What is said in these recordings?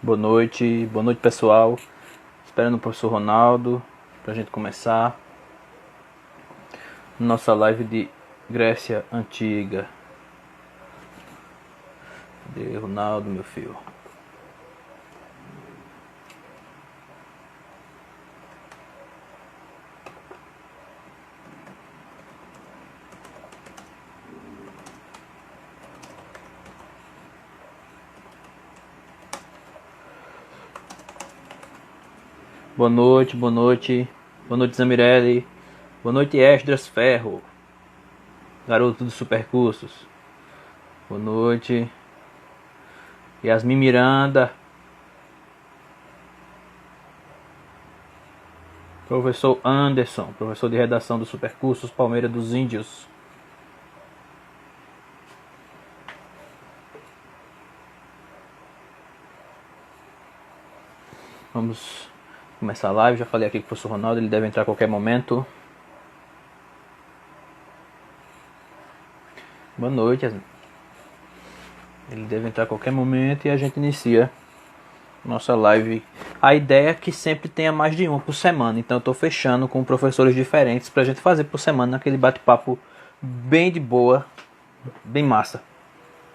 Boa noite pessoal. Esperando o professor Ronaldo para a gente começar nossa live de Grécia Antiga. Cadê Ronaldo, meu filho? Boa noite, boa noite. Boa noite, Zamirelli. Boa noite, Esdras Ferro, garoto dos supercursos. Boa noite, Yasmin Miranda. Professor Anderson, professor de redação dos supercursos Palmeira dos Índios. Vamos começar a live. Já falei aqui com o professor Ronaldo, ele deve entrar a qualquer momento. Boa noite, Yasmin. Ele deve entrar a qualquer momento e a gente inicia nossa live. A ideia é que sempre tenha mais de uma por semana, então eu estou fechando com professores diferentes pra gente fazer por semana aquele bate-papo bem de boa, bem massa.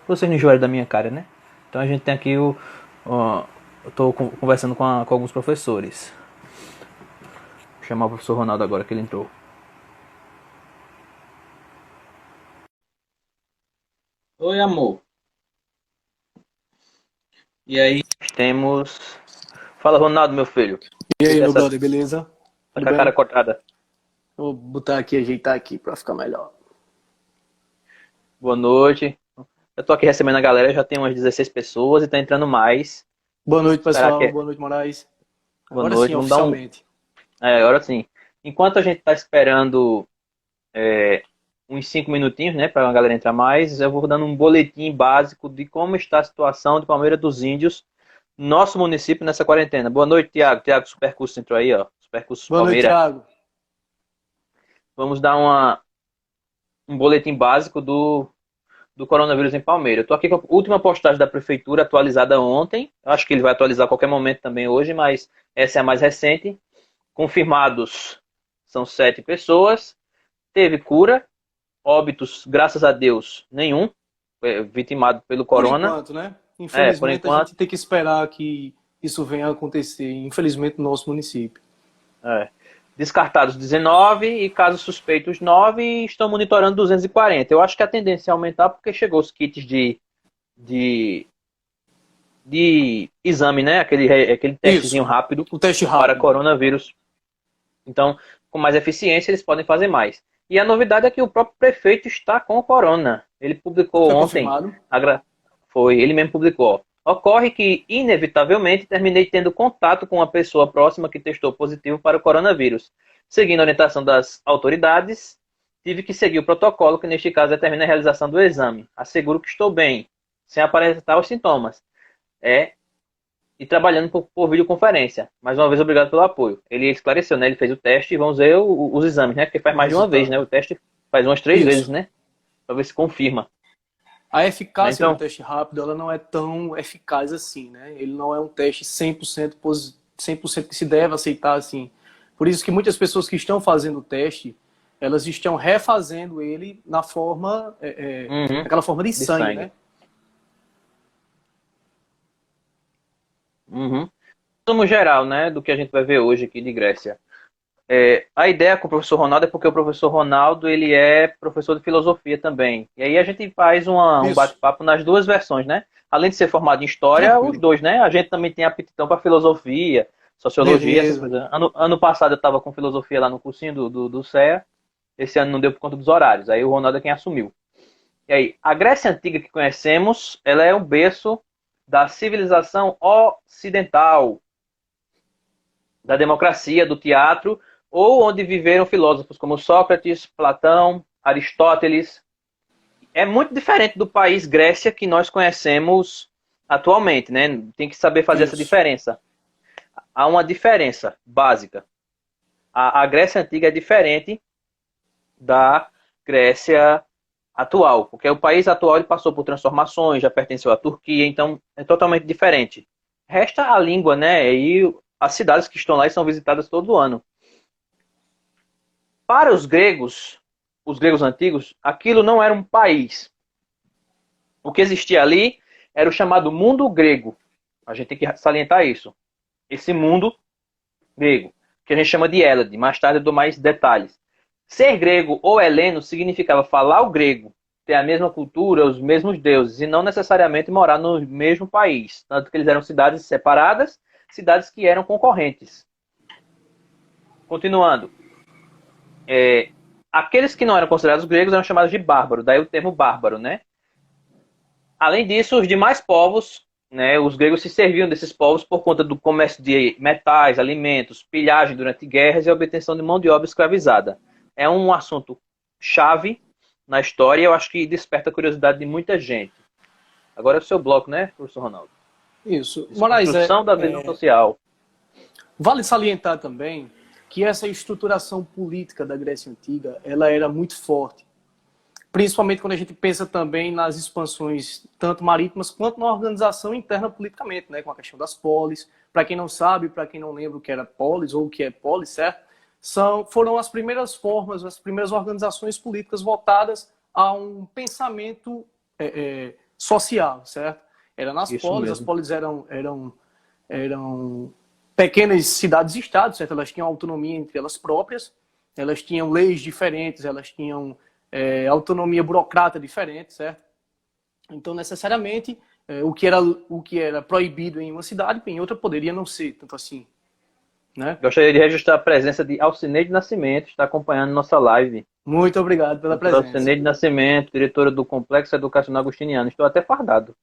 Vocês não enjoaram da minha cara, né? Então a gente tem aqui eu estou conversando com alguns professores. Vou chamar o professor Ronaldo agora que ele entrou. Oi, amor. E aí temos... Fala, Ronaldo, meu filho. E aí, meu Essa brother, beleza? tá Tudo com a cara bem? cortada. Vou botar aqui, ajeitar aqui pra ficar melhor. Boa noite. Eu tô aqui recebendo a galera, já tem umas 16 pessoas e tá entrando mais. Boa noite, Esperar pessoal. que... Boa noite, Moraes. Boa Agora sim, noite, vamos dar um... oficialmente. agora sim. Enquanto a gente tá esperando uns 5 minutinhos, né, pra galera entrar mais, eu vou dando um boletim básico de como está a situação de Palmeira dos Índios, nosso município nessa quarentena. Boa noite, Tiago. Tiago, Supercurso entrou aí, ó. Supercursos Boa noite, Palmeira. Thiago. Vamos dar um boletim básico do coronavírus em Palmeira. Eu tô aqui com a última postagem da prefeitura atualizada ontem. Acho que ele vai atualizar a qualquer momento também hoje, mas essa é a mais recente. Confirmados são 7 pessoas. Teve cura. Óbitos, graças a Deus, nenhum vitimado pelo Por corona. enquanto, né? Por Infelizmente, a enquanto. gente tem que esperar que isso venha a acontecer, infelizmente, no nosso município. É. Descartados 19 e casos suspeitos 9 e estão monitorando 240. Eu acho que a tendência é aumentar porque chegou os kits de, de exame, né? Aquele testezinho Isso, rápido o teste para rápido. coronavírus. Então, com mais eficiência, eles podem fazer mais. E a novidade é que o próprio prefeito está com o corona. Ele publicou Foi ontem, confirmado. ele mesmo publicou. Ocorre que, inevitavelmente, terminei tendo contato com uma pessoa próxima que testou positivo para o coronavírus. Seguindo a orientação das autoridades, tive que seguir o protocolo, que neste caso determina a realização do exame. Asseguro que estou bem, sem apresentar os sintomas. E trabalhando por videoconferência. Mais uma vez, obrigado pelo apoio. Ele esclareceu, né? Ele fez o teste e vamos ver os exames, né? Porque faz O mais de uma vez, né? resultado. O teste faz umas 3 vezes, Isso. né? Para ver se confirma. A Né? eficácia do Então, teste rápido, ela não é tão eficaz assim, né? Ele não é um teste 100%, 100% que se deve aceitar assim. Por isso que muitas pessoas que estão fazendo o teste, elas estão refazendo ele na forma, uhum, naquela forma de de sangue, sangue. né? Uhum. Resumo geral, né? Do que a gente vai ver hoje aqui de Grécia. A ideia com o professor Ronaldo é porque o professor Ronaldo ele é professor de filosofia também. E aí a gente faz um Isso, bate-papo nas duas versões, né? Além de ser formado em história, os tranquilo. dois, né? A gente também tem aptidão para filosofia, sociologia, essas Beleza. coisas. Ano passado eu estava com filosofia lá no cursinho do CEA. Esse ano não deu por conta dos horários. Aí o Ronaldo é quem assumiu. E aí, a Grécia Antiga que conhecemos, ela é o berço da civilização ocidental, da democracia, do teatro, ou onde viveram filósofos como Sócrates, Platão, Aristóteles. É muito diferente do país Grécia que nós conhecemos atualmente, né? Tem que saber fazer essa Isso. diferença. Há uma diferença básica. A Grécia Antiga é diferente da Grécia atual, porque o país atual ele passou por transformações, já pertenceu à Turquia, então é totalmente diferente. resta a língua, né? E as cidades que estão lá e são visitadas todo ano. Para os gregos antigos, aquilo não era um país. O que existia ali era o chamado mundo grego. A gente tem que salientar isso. Esse mundo grego, que a gente chama de Hélade. Mais tarde eu dou mais detalhes. Ser grego ou heleno significava falar o grego, ter a mesma cultura, os mesmos deuses, e não necessariamente morar no mesmo país. Tanto que eles eram cidades separadas, cidades que eram concorrentes. Continuando. Aqueles que não eram considerados gregos eram chamados de bárbaros, daí o termo bárbaro, né? Além disso, os demais povos, né, os gregos se serviam desses povos por conta do comércio de metais, alimentos, pilhagem durante guerras e a obtenção de mão de obra escravizada. É um assunto chave na história e eu acho que desperta a curiosidade de muita gente. Agora é o seu bloco, né, professor Ronaldo? Isso. Moraes, Construção da visão social. vale salientar também que essa estruturação política da Grécia Antiga, ela era muito forte. Principalmente quando a gente pensa também nas expansões tanto marítimas quanto na organização interna politicamente, né, com a questão das polis. Para quem não sabe, para quem não lembra o que era polis ou o que é polis, certo? Foram as primeiras formas, as primeiras organizações políticas voltadas a um pensamento social, certo? Era nas Isso polis, mesmo. as polis eram pequenas cidades-estados, certo? Elas tinham autonomia entre elas próprias, elas tinham leis diferentes, elas tinham autonomia burocrata diferente, certo? Então, necessariamente, o que era proibido em uma cidade, em outra poderia não ser, tanto assim. Né? Gostaria de registrar a presença de Alcineide Nascimento, está acompanhando nossa live. Muito obrigado pela presença. Alcineide Nascimento, diretora do Complexo Educacional Agostiniano. Estou até fardado,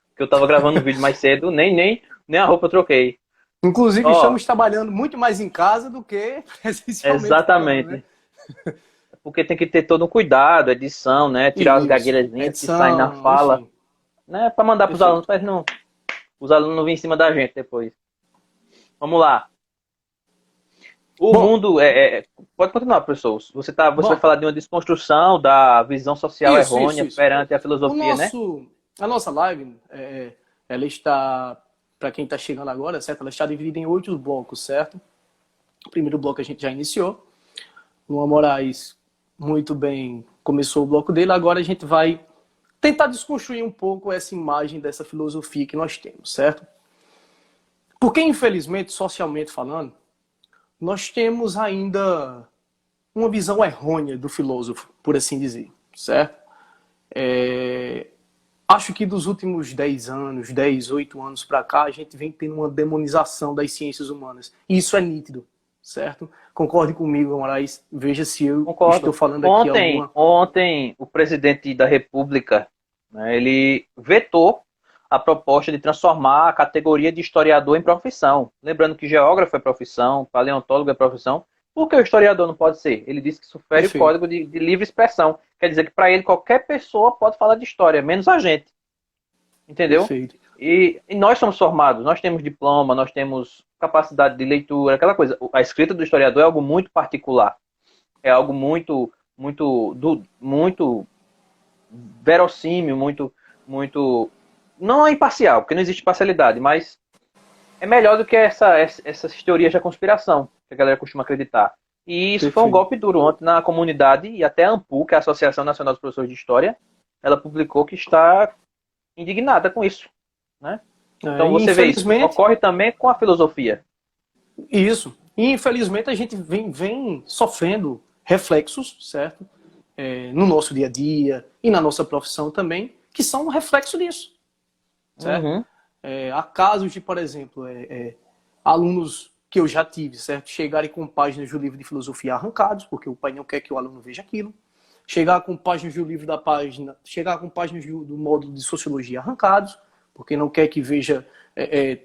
porque eu estava gravando um vídeo mais cedo, nem a roupa eu troquei. Inclusive, estamos trabalhando muito mais em casa do que presencialmente. Exatamente. Né? Porque tem que ter todo um cuidado, edição, né? Tirar as gagueirazinhas que saem na fala. Enfim. Né? Para mandar para os alunos, mas não, os alunos não vêm em cima da gente depois. Vamos lá. O mundo pode continuar, professor. Você vai falar de uma desconstrução da visão social errônea perante a filosofia, né? A nossa live, ela está, para quem está chegando agora, certo? Ela está dividida em 8 blocos, certo? O primeiro bloco a gente já iniciou. Luan Moraes muito bem começou o bloco dele. Agora a gente vai tentar desconstruir um pouco essa imagem dessa filosofia que nós temos, certo? Porque, infelizmente, socialmente falando, nós temos ainda uma visão errônea do filósofo, por assim dizer, certo? Acho que dos últimos 10 anos, 10, 8 anos para cá, a gente vem tendo uma demonização das ciências humanas. E isso é nítido, certo? Concorde comigo, Moraes. Veja se eu estou falando aqui alguma... Ontem, o presidente da República, né, ele vetou a proposta de transformar a categoria de historiador em profissão. Lembrando que geógrafo é profissão, paleontólogo é profissão. Por que o historiador não pode ser? Ele disse que isso fere o código de livre expressão. Quer dizer que para ele qualquer pessoa pode falar de história, menos a gente. Entendeu? E nós somos formados, nós temos diploma, nós temos capacidade de leitura, aquela coisa. A escrita do historiador é algo muito particular. É algo muito verossímil, muito não é imparcial, porque não existe parcialidade, mas é melhor do que essas teorias da conspiração que a galera costuma acreditar. E isso foi um golpe duro ontem na comunidade, e até a ANPU, que é a Associação Nacional dos Professores de História, ela publicou que está indignada com isso. Né? Então você vê isso, ocorre também com a filosofia. Isso. E infelizmente a gente vem sofrendo reflexos, certo? No nosso dia a dia e na nossa profissão também, que são um reflexo disso. Certo? Uhum. Há casos de, por exemplo, alunos que eu já tive, certo? Chegarem com páginas do livro de filosofia arrancados, porque o pai não quer que o aluno veja aquilo. Chegar com páginas do livro chegar com páginas do módulo de sociologia arrancados, porque não quer que veja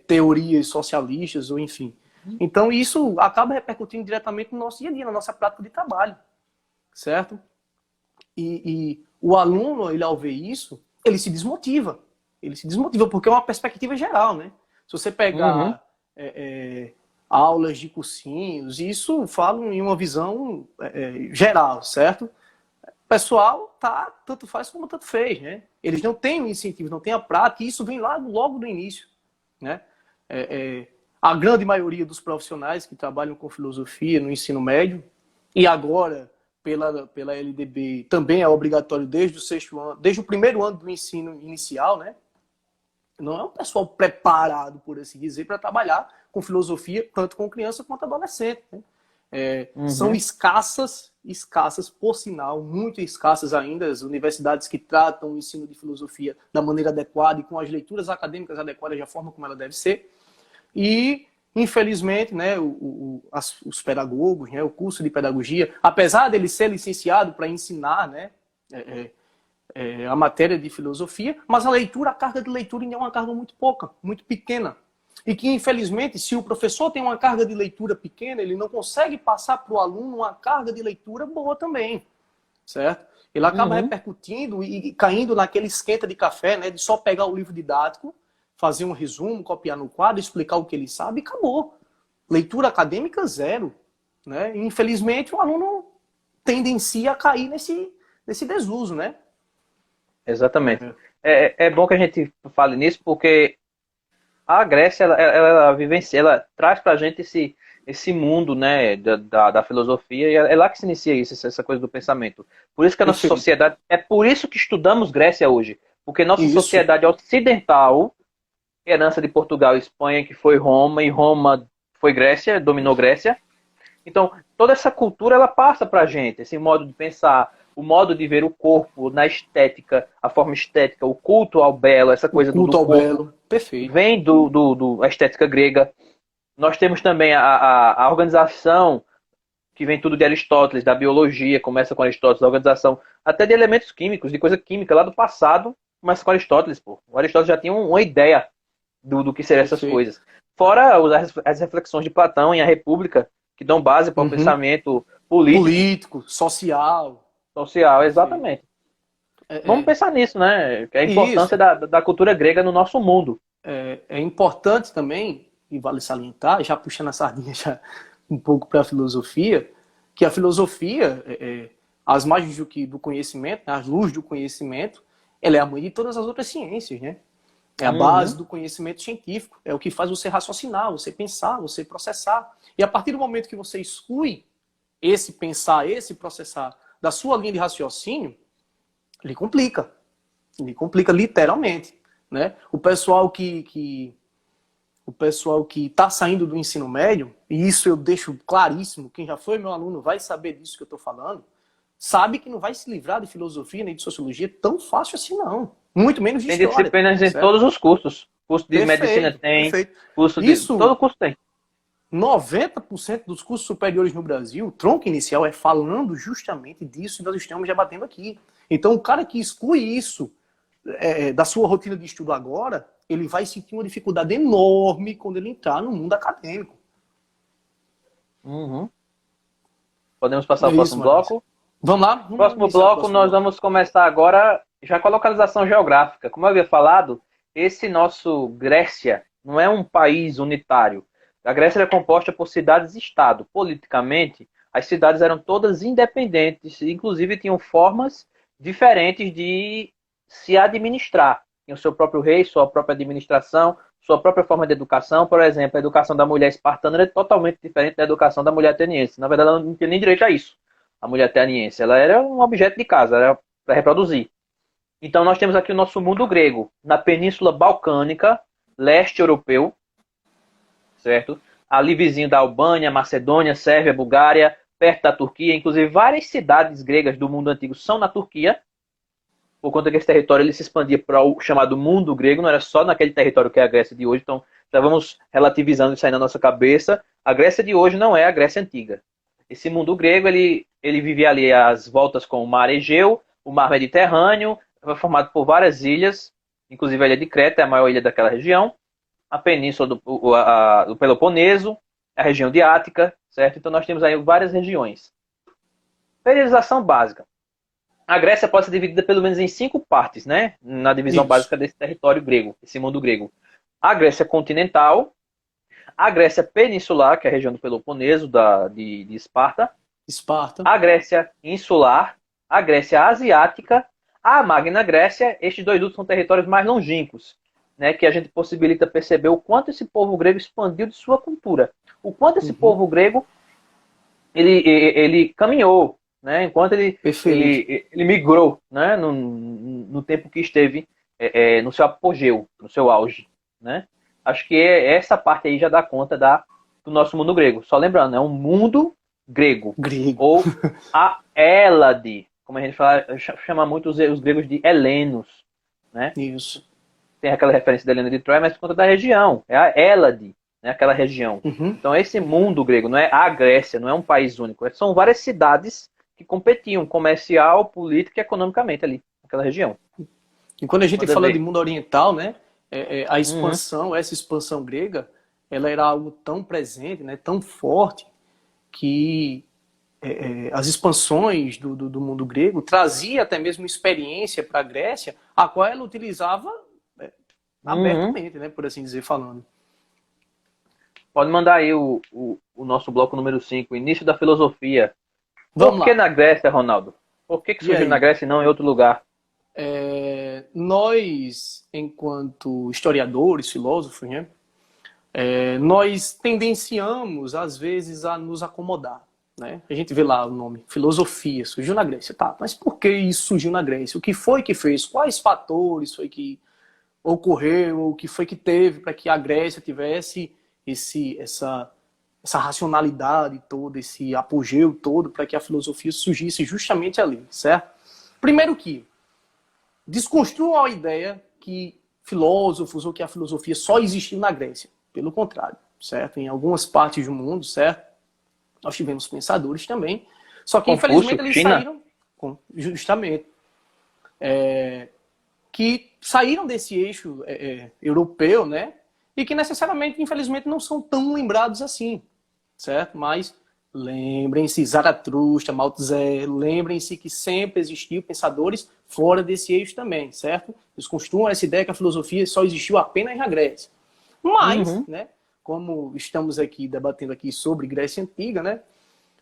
teorias socialistas, ou enfim. Então isso acaba repercutindo diretamente no nosso dia a dia, na nossa prática de trabalho, certo? E o aluno, ele ao ver isso, ele se desmotiva. Ele se desmotiva, porque é uma perspectiva geral, né? Se você pegar aulas de cursinhos, isso fala em uma visão geral, certo? O pessoal tanto faz como tanto fez, né? Eles não têm o incentivo, não têm a prática, e isso vem logo do início, né? A grande maioria dos profissionais que trabalham com filosofia no ensino médio, e agora pela LDB também é obrigatório desde o sexto ano, desde o primeiro ano do ensino inicial, né? Não é um pessoal preparado, por assim dizer, para trabalhar com filosofia, tanto com criança quanto adolescente. Né? São escassas, por sinal, muito escassas ainda, as universidades que tratam o ensino de filosofia da maneira adequada e com as leituras acadêmicas adequadas da forma como ela deve ser. E, infelizmente, né, os pedagogos, né, o curso de pedagogia, apesar dele ser licenciado para ensinar, né, a matéria de filosofia, mas a carga de leitura ainda é uma carga muito pouca, muito pequena. E que, infelizmente, se o professor tem uma carga de leitura pequena, ele não consegue passar para o aluno uma carga de leitura boa também, certo? Ele acaba repercutindo e caindo naquele esquenta de café, né, de só pegar o livro didático, fazer um resumo, copiar no quadro, explicar o que ele sabe e acabou. Leitura acadêmica, zero. Né? E, infelizmente, o aluno tendencia a cair nesse desuso, né? Exatamente. É bom que a gente fale nisso, porque a Grécia, ela traz pra gente esse mundo, né, da filosofia, e é lá que se inicia isso, essa coisa do pensamento. Por isso que a nossa sociedade, é por isso que estudamos Grécia hoje, porque nossa sociedade ocidental, herança de Portugal e Espanha, que foi Roma, e Roma foi Grécia, dominou Grécia. Então, toda essa cultura, ela passa pra gente, esse modo de pensar, o modo de ver o corpo na estética, a forma estética, o culto ao belo, essa coisa do culto ao corpo, belo, perfeito. Vem da estética grega. Nós temos também a organização, que vem tudo de Aristóteles, da biologia, começa com Aristóteles, a organização até de elementos químicos, de coisa química lá do passado, começa com Aristóteles, pô. O Aristóteles já tinha uma ideia do que seriam essas coisas. Fora as reflexões de Platão em A República, que dão base para o pensamento político, social. Social, exatamente. Vamos pensar nisso, né? Que é a importância da cultura grega no nosso mundo. É importante também, e vale salientar, já puxando a sardinha já um pouco para a filosofia, que a filosofia, as margens do conhecimento, as luzes do conhecimento, ela é a mãe de todas as outras ciências, né? É a base do conhecimento científico, é o que faz você raciocinar, você pensar, você processar. E a partir do momento que você exclui esse pensar, esse processar da sua linha de raciocínio, lhe complica. Lhe complica literalmente. Né? O pessoal que está saindo do ensino médio, e isso eu deixo claríssimo, quem já foi meu aluno vai saber disso que eu estou falando, sabe que não vai se livrar de filosofia nem de sociologia tão fácil assim, não. Muito menos de história. Tem disciplinas em todos os cursos. Curso de medicina tem, curso de... todo curso tem. 90% dos cursos superiores no Brasil, o tronco inicial é falando justamente disso que nós estamos debatendo aqui. Então, o cara que exclui isso da sua rotina de estudo agora, ele vai sentir uma dificuldade enorme quando ele entrar no mundo acadêmico. Podemos passar ao próximo bloco? Vamos lá. Próximo bloco, nós vamos começar agora já com a localização geográfica. Como eu havia falado, esse nosso Grécia não é um país unitário. A Grécia era composta por cidades-estado. Politicamente, as cidades eram todas independentes, inclusive tinham formas diferentes de se administrar. Tinha o seu próprio rei, sua própria administração, sua própria forma de educação. Por exemplo, a educação da mulher espartana era totalmente diferente da educação da mulher ateniense. Na verdade, ela não tinha nem direito a isso. A mulher ateniense, ela era um objeto de casa, era para reproduzir. Então, nós temos aqui o nosso mundo grego, na Península Balcânica, leste europeu, certo? Ali vizinho da Albânia, Macedônia, Sérvia, Bulgária, perto da Turquia. Inclusive, várias cidades gregas do mundo antigo são na Turquia, por conta que esse território ele se expandia para o chamado mundo grego, não era só naquele território que é a Grécia de hoje. Então, já vamos relativizando isso aí na nossa cabeça. A Grécia de hoje não é a Grécia antiga. Esse mundo grego, ele vivia ali às voltas com o mar Egeu, o mar Mediterrâneo, foi formado por várias ilhas, inclusive a ilha de Creta é a maior ilha daquela região, a península do Peloponeso, a região de Ática, certo? Então nós temos aí várias regiões. Periodização básica. A Grécia pode ser dividida pelo menos em 5 partes, né? Na divisão básica desse território grego, esse mundo grego. A Grécia continental, a Grécia peninsular, que é a região do Peloponeso, de Esparta. A Grécia insular, a Grécia asiática, a Magna Grécia. Estes dois últimos são territórios mais longínquos. né, que a gente possibilita perceber o quanto esse povo grego expandiu de sua cultura. O quanto esse povo grego ele caminhou, né, enquanto Perfeito. ele migrou, né, no tempo que esteve no seu apogeu, no seu auge. Né? Acho que essa parte aí já dá conta do nosso mundo grego. Só lembrando, é um mundo grego. Grego. Ou a Hélade, como a gente fala, chama muito os gregos de helenos. Né? Isso. Tem aquela referência da Helena de Troia, mas por conta da região. É a Hélade, né? Aquela região. Uhum. Então, esse mundo grego não é a Grécia, não é um país único. São várias cidades que competiam comercial, política e economicamente ali, naquela região. E quando a gente Manda fala ver. de mundo oriental, né, a Uhum. expansão, essa expansão grega, ela era algo tão presente, né, tão forte, que as expansões do mundo grego trazia até mesmo experiência para a Grécia, a qual ela utilizava Uhum. abertamente, né, por assim dizer, falando. Pode mandar aí o nosso bloco número 5, início da filosofia. Vamos Por que lá. na Grécia, Ronaldo? Por que E surgiu na aí? Grécia e não em outro lugar? Nós, enquanto historiadores, filósofos, né, nós tendenciamos, às vezes, a nos acomodar. Né? A gente vê lá o nome, filosofia, surgiu na Grécia. Tá, mas por que isso surgiu na Grécia? O que foi que fez? Quais fatores foi que ocorreu? O que foi que teve para que a Grécia tivesse essa racionalidade toda, esse apogeu todo, para que a filosofia surgisse justamente ali, certo? Primeiro que desconstruam a ideia que filósofos ou que a filosofia só existiu na Grécia. Pelo contrário, certo? Em algumas partes do mundo, certo? Nós tivemos pensadores também, só que Confúcio, infelizmente eles China? saíram, justamente, que saíram desse eixo europeu, né? E que necessariamente, infelizmente, não são tão lembrados assim, certo? Mas lembrem-se, Zaratustra, Mao Tse, lembrem-se que sempre existiu pensadores fora desse eixo também, certo? Eles construam essa ideia que a filosofia só existiu apenas na Grécia. Mas, Uhum. né, como estamos aqui debatendo aqui sobre Grécia Antiga, né,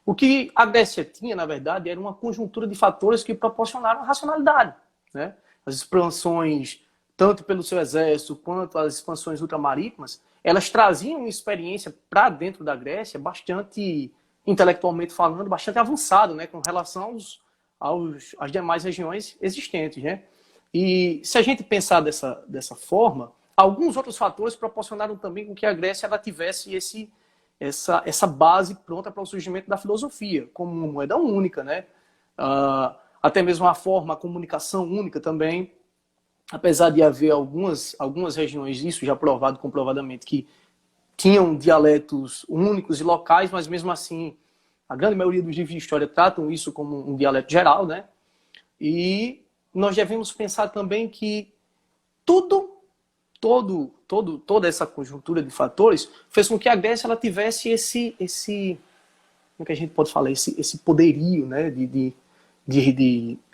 o que a Grécia tinha, na verdade, era uma conjuntura de fatores que proporcionaram a racionalidade. Né? As expansões, tanto pelo seu exército quanto as expansões ultramarítimas, elas traziam uma experiência para dentro da Grécia bastante, intelectualmente falando, bastante avançada, né, com relação às demais regiões existentes. Né? E se a gente pensar dessa forma, alguns outros fatores proporcionaram também com que a Grécia ela tivesse essa base pronta para o surgimento da filosofia, como uma moeda única, né? Até mesmo a forma, a comunicação única também, apesar de haver algumas regiões, isso já provado comprovadamente, que tinham dialetos únicos e locais, mas mesmo assim, a grande maioria dos livros de história tratam isso como um dialeto geral, né? E nós devemos pensar também que toda essa conjuntura de fatores fez com que a Grécia ela tivesse como que a gente pode falar, esse poderio, né, de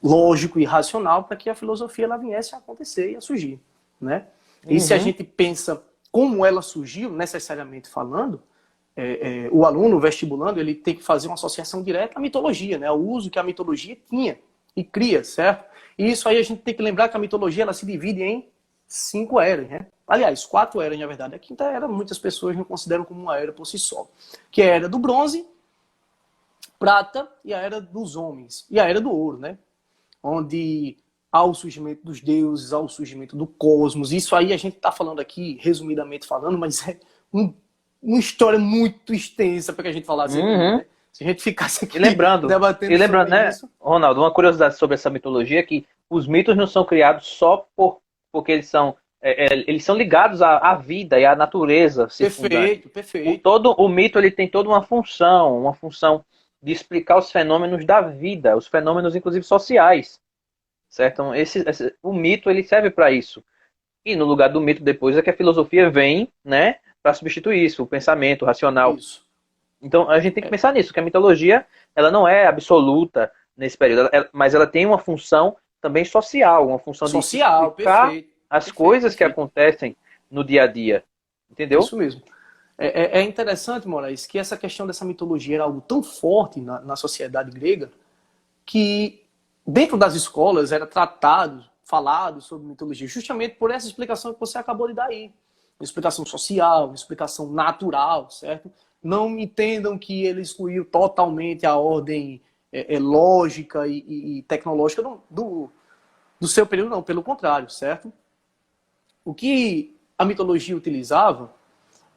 lógico e racional para que a filosofia ela viesse a acontecer e a surgir, né? E se a Uhum. gente pensa como ela surgiu, necessariamente falando, o aluno, o vestibulando, ele tem que fazer uma associação direta à mitologia, né? O uso que a mitologia tinha e cria, certo? E isso aí a gente tem que lembrar que a mitologia ela se divide em 5 eras, né? Aliás, 4 eras, na verdade. A quinta era, muitas pessoas não consideram como uma era por si só. Que é a era do bronze, prata e a era dos homens. E a era do ouro, né? Onde há o surgimento dos deuses, há o surgimento do cosmos. Isso aí a gente está falando aqui, resumidamente falando, mas é uma história muito extensa para que a gente falasse aqui, Uhum. né? Se a gente ficasse aqui E lembrando, debatendo sobre né, isso. Ronaldo, uma curiosidade sobre essa mitologia é que os mitos não são criados só porque eles são ligados à vida e à natureza circundante. Perfeito, perfeito. Todo o mito ele tem toda uma função de explicar os fenômenos da vida, os fenômenos inclusive sociais, certo? Então, o mito ele serve para isso. E no lugar do mito depois é que a filosofia vem, né, para substituir isso, o pensamento racional. Isso. Então a gente tem que pensar nisso, que a mitologia ela não é absoluta nesse período, mas ela tem uma função também social, uma função de Social, explicar perfeito. as Perfeito, coisas que perfeito. acontecem no dia a dia. Entendeu? Isso mesmo. É interessante, Moraes, que essa questão dessa mitologia era algo tão forte na sociedade grega que dentro das escolas era tratado falado sobre mitologia, justamente por essa explicação que você acabou de dar aí. Uma explicação social, uma explicação natural, certo? Não me entendam que ele excluiu totalmente a ordem lógica e tecnológica do seu período, não, pelo contrário, certo? O que a mitologia utilizava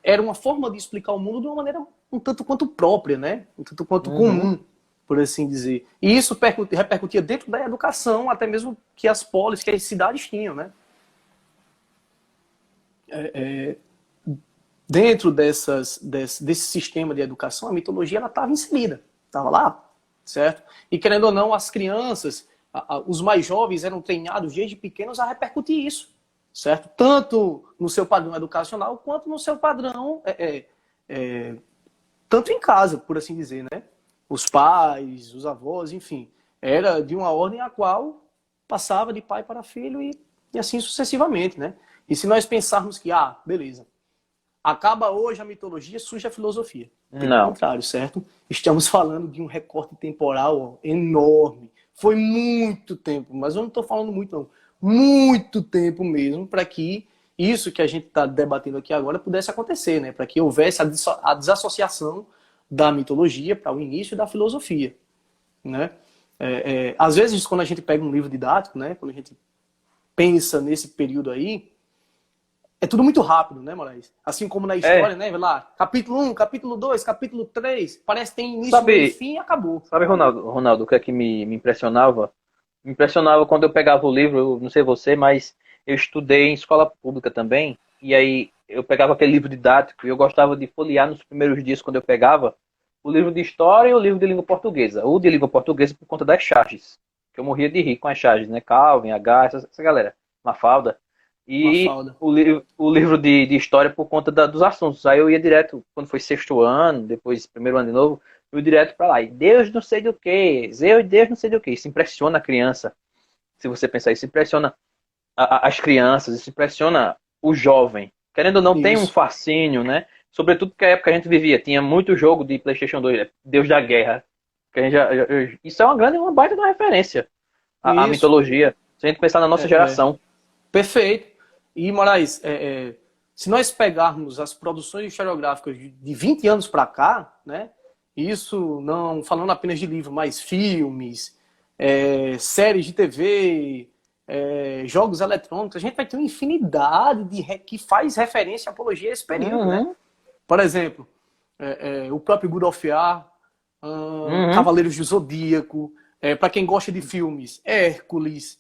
era uma forma de explicar o mundo de uma maneira um tanto quanto própria, né? Um tanto quanto comum, por assim dizer. E isso repercutia dentro da educação, até mesmo que as polis, que as cidades tinham, né? Dentro desse sistema de educação, a mitologia estava inserida, estava lá, certo? E querendo ou não, as crianças, os mais jovens eram treinados desde pequenos a repercutir isso, certo? Tanto no seu padrão educacional, quanto no seu padrão, tanto em casa, por assim dizer, né? Os pais, os avós, enfim. Era de uma ordem a qual passava de pai para filho e assim sucessivamente, né? E se nós pensarmos que, beleza, acaba hoje a mitologia, surge a filosofia. Pelo contrário, certo? Estamos falando de um recorte temporal enorme. Foi muito tempo, mas eu não estou falando muito, não. Muito tempo mesmo para que isso que a gente está debatendo aqui agora pudesse acontecer, né? Para que houvesse a desassociação da mitologia para o início da filosofia, né? Às vezes, quando a gente pega um livro didático, né? Quando a gente pensa nesse período aí, é tudo muito rápido, né, Moraes? Assim como na história, né? Vai lá, capítulo 1, capítulo 2, capítulo 3, parece que tem início, meio e fim e acabou. Sabe, Ronaldo, o que é que me impressionava? Me impressionava quando eu pegava o livro, eu não sei você, mas eu estudei em escola pública também, e aí eu pegava aquele livro didático e eu gostava de folhear nos primeiros dias quando eu pegava o livro de história e o livro de língua portuguesa. O de língua portuguesa por conta das charges, que eu morria de rir com as charges, né? Calvin, H, essa galera, Mafalda. E o livro de história por conta dos assuntos. Aí eu ia direto, quando foi sexto ano, depois primeiro ano de novo, eu ia direto para lá. E Deus não sei do que, Deus não sei do que. Isso impressiona a criança. Se você pensar, isso impressiona as crianças, isso impressiona o jovem. Querendo ou não, tem um fascínio, né? Sobretudo porque a época a gente vivia, tinha muito jogo de PlayStation 2, Deus da Guerra. Que a gente isso é uma baita de uma referência à mitologia. Se a gente pensar na nossa geração. Perfeito. E, Moraes, se nós pegarmos as produções historiográficas de 20 anos para cá, né, isso não falando apenas de livro, mas filmes, séries de TV, jogos eletrônicos, a gente vai ter uma infinidade que faz referência à apologia a esse período. Né? Por exemplo, o próprio God of War, Cavaleiros do Zodíaco, para quem gosta de filmes, Hércules,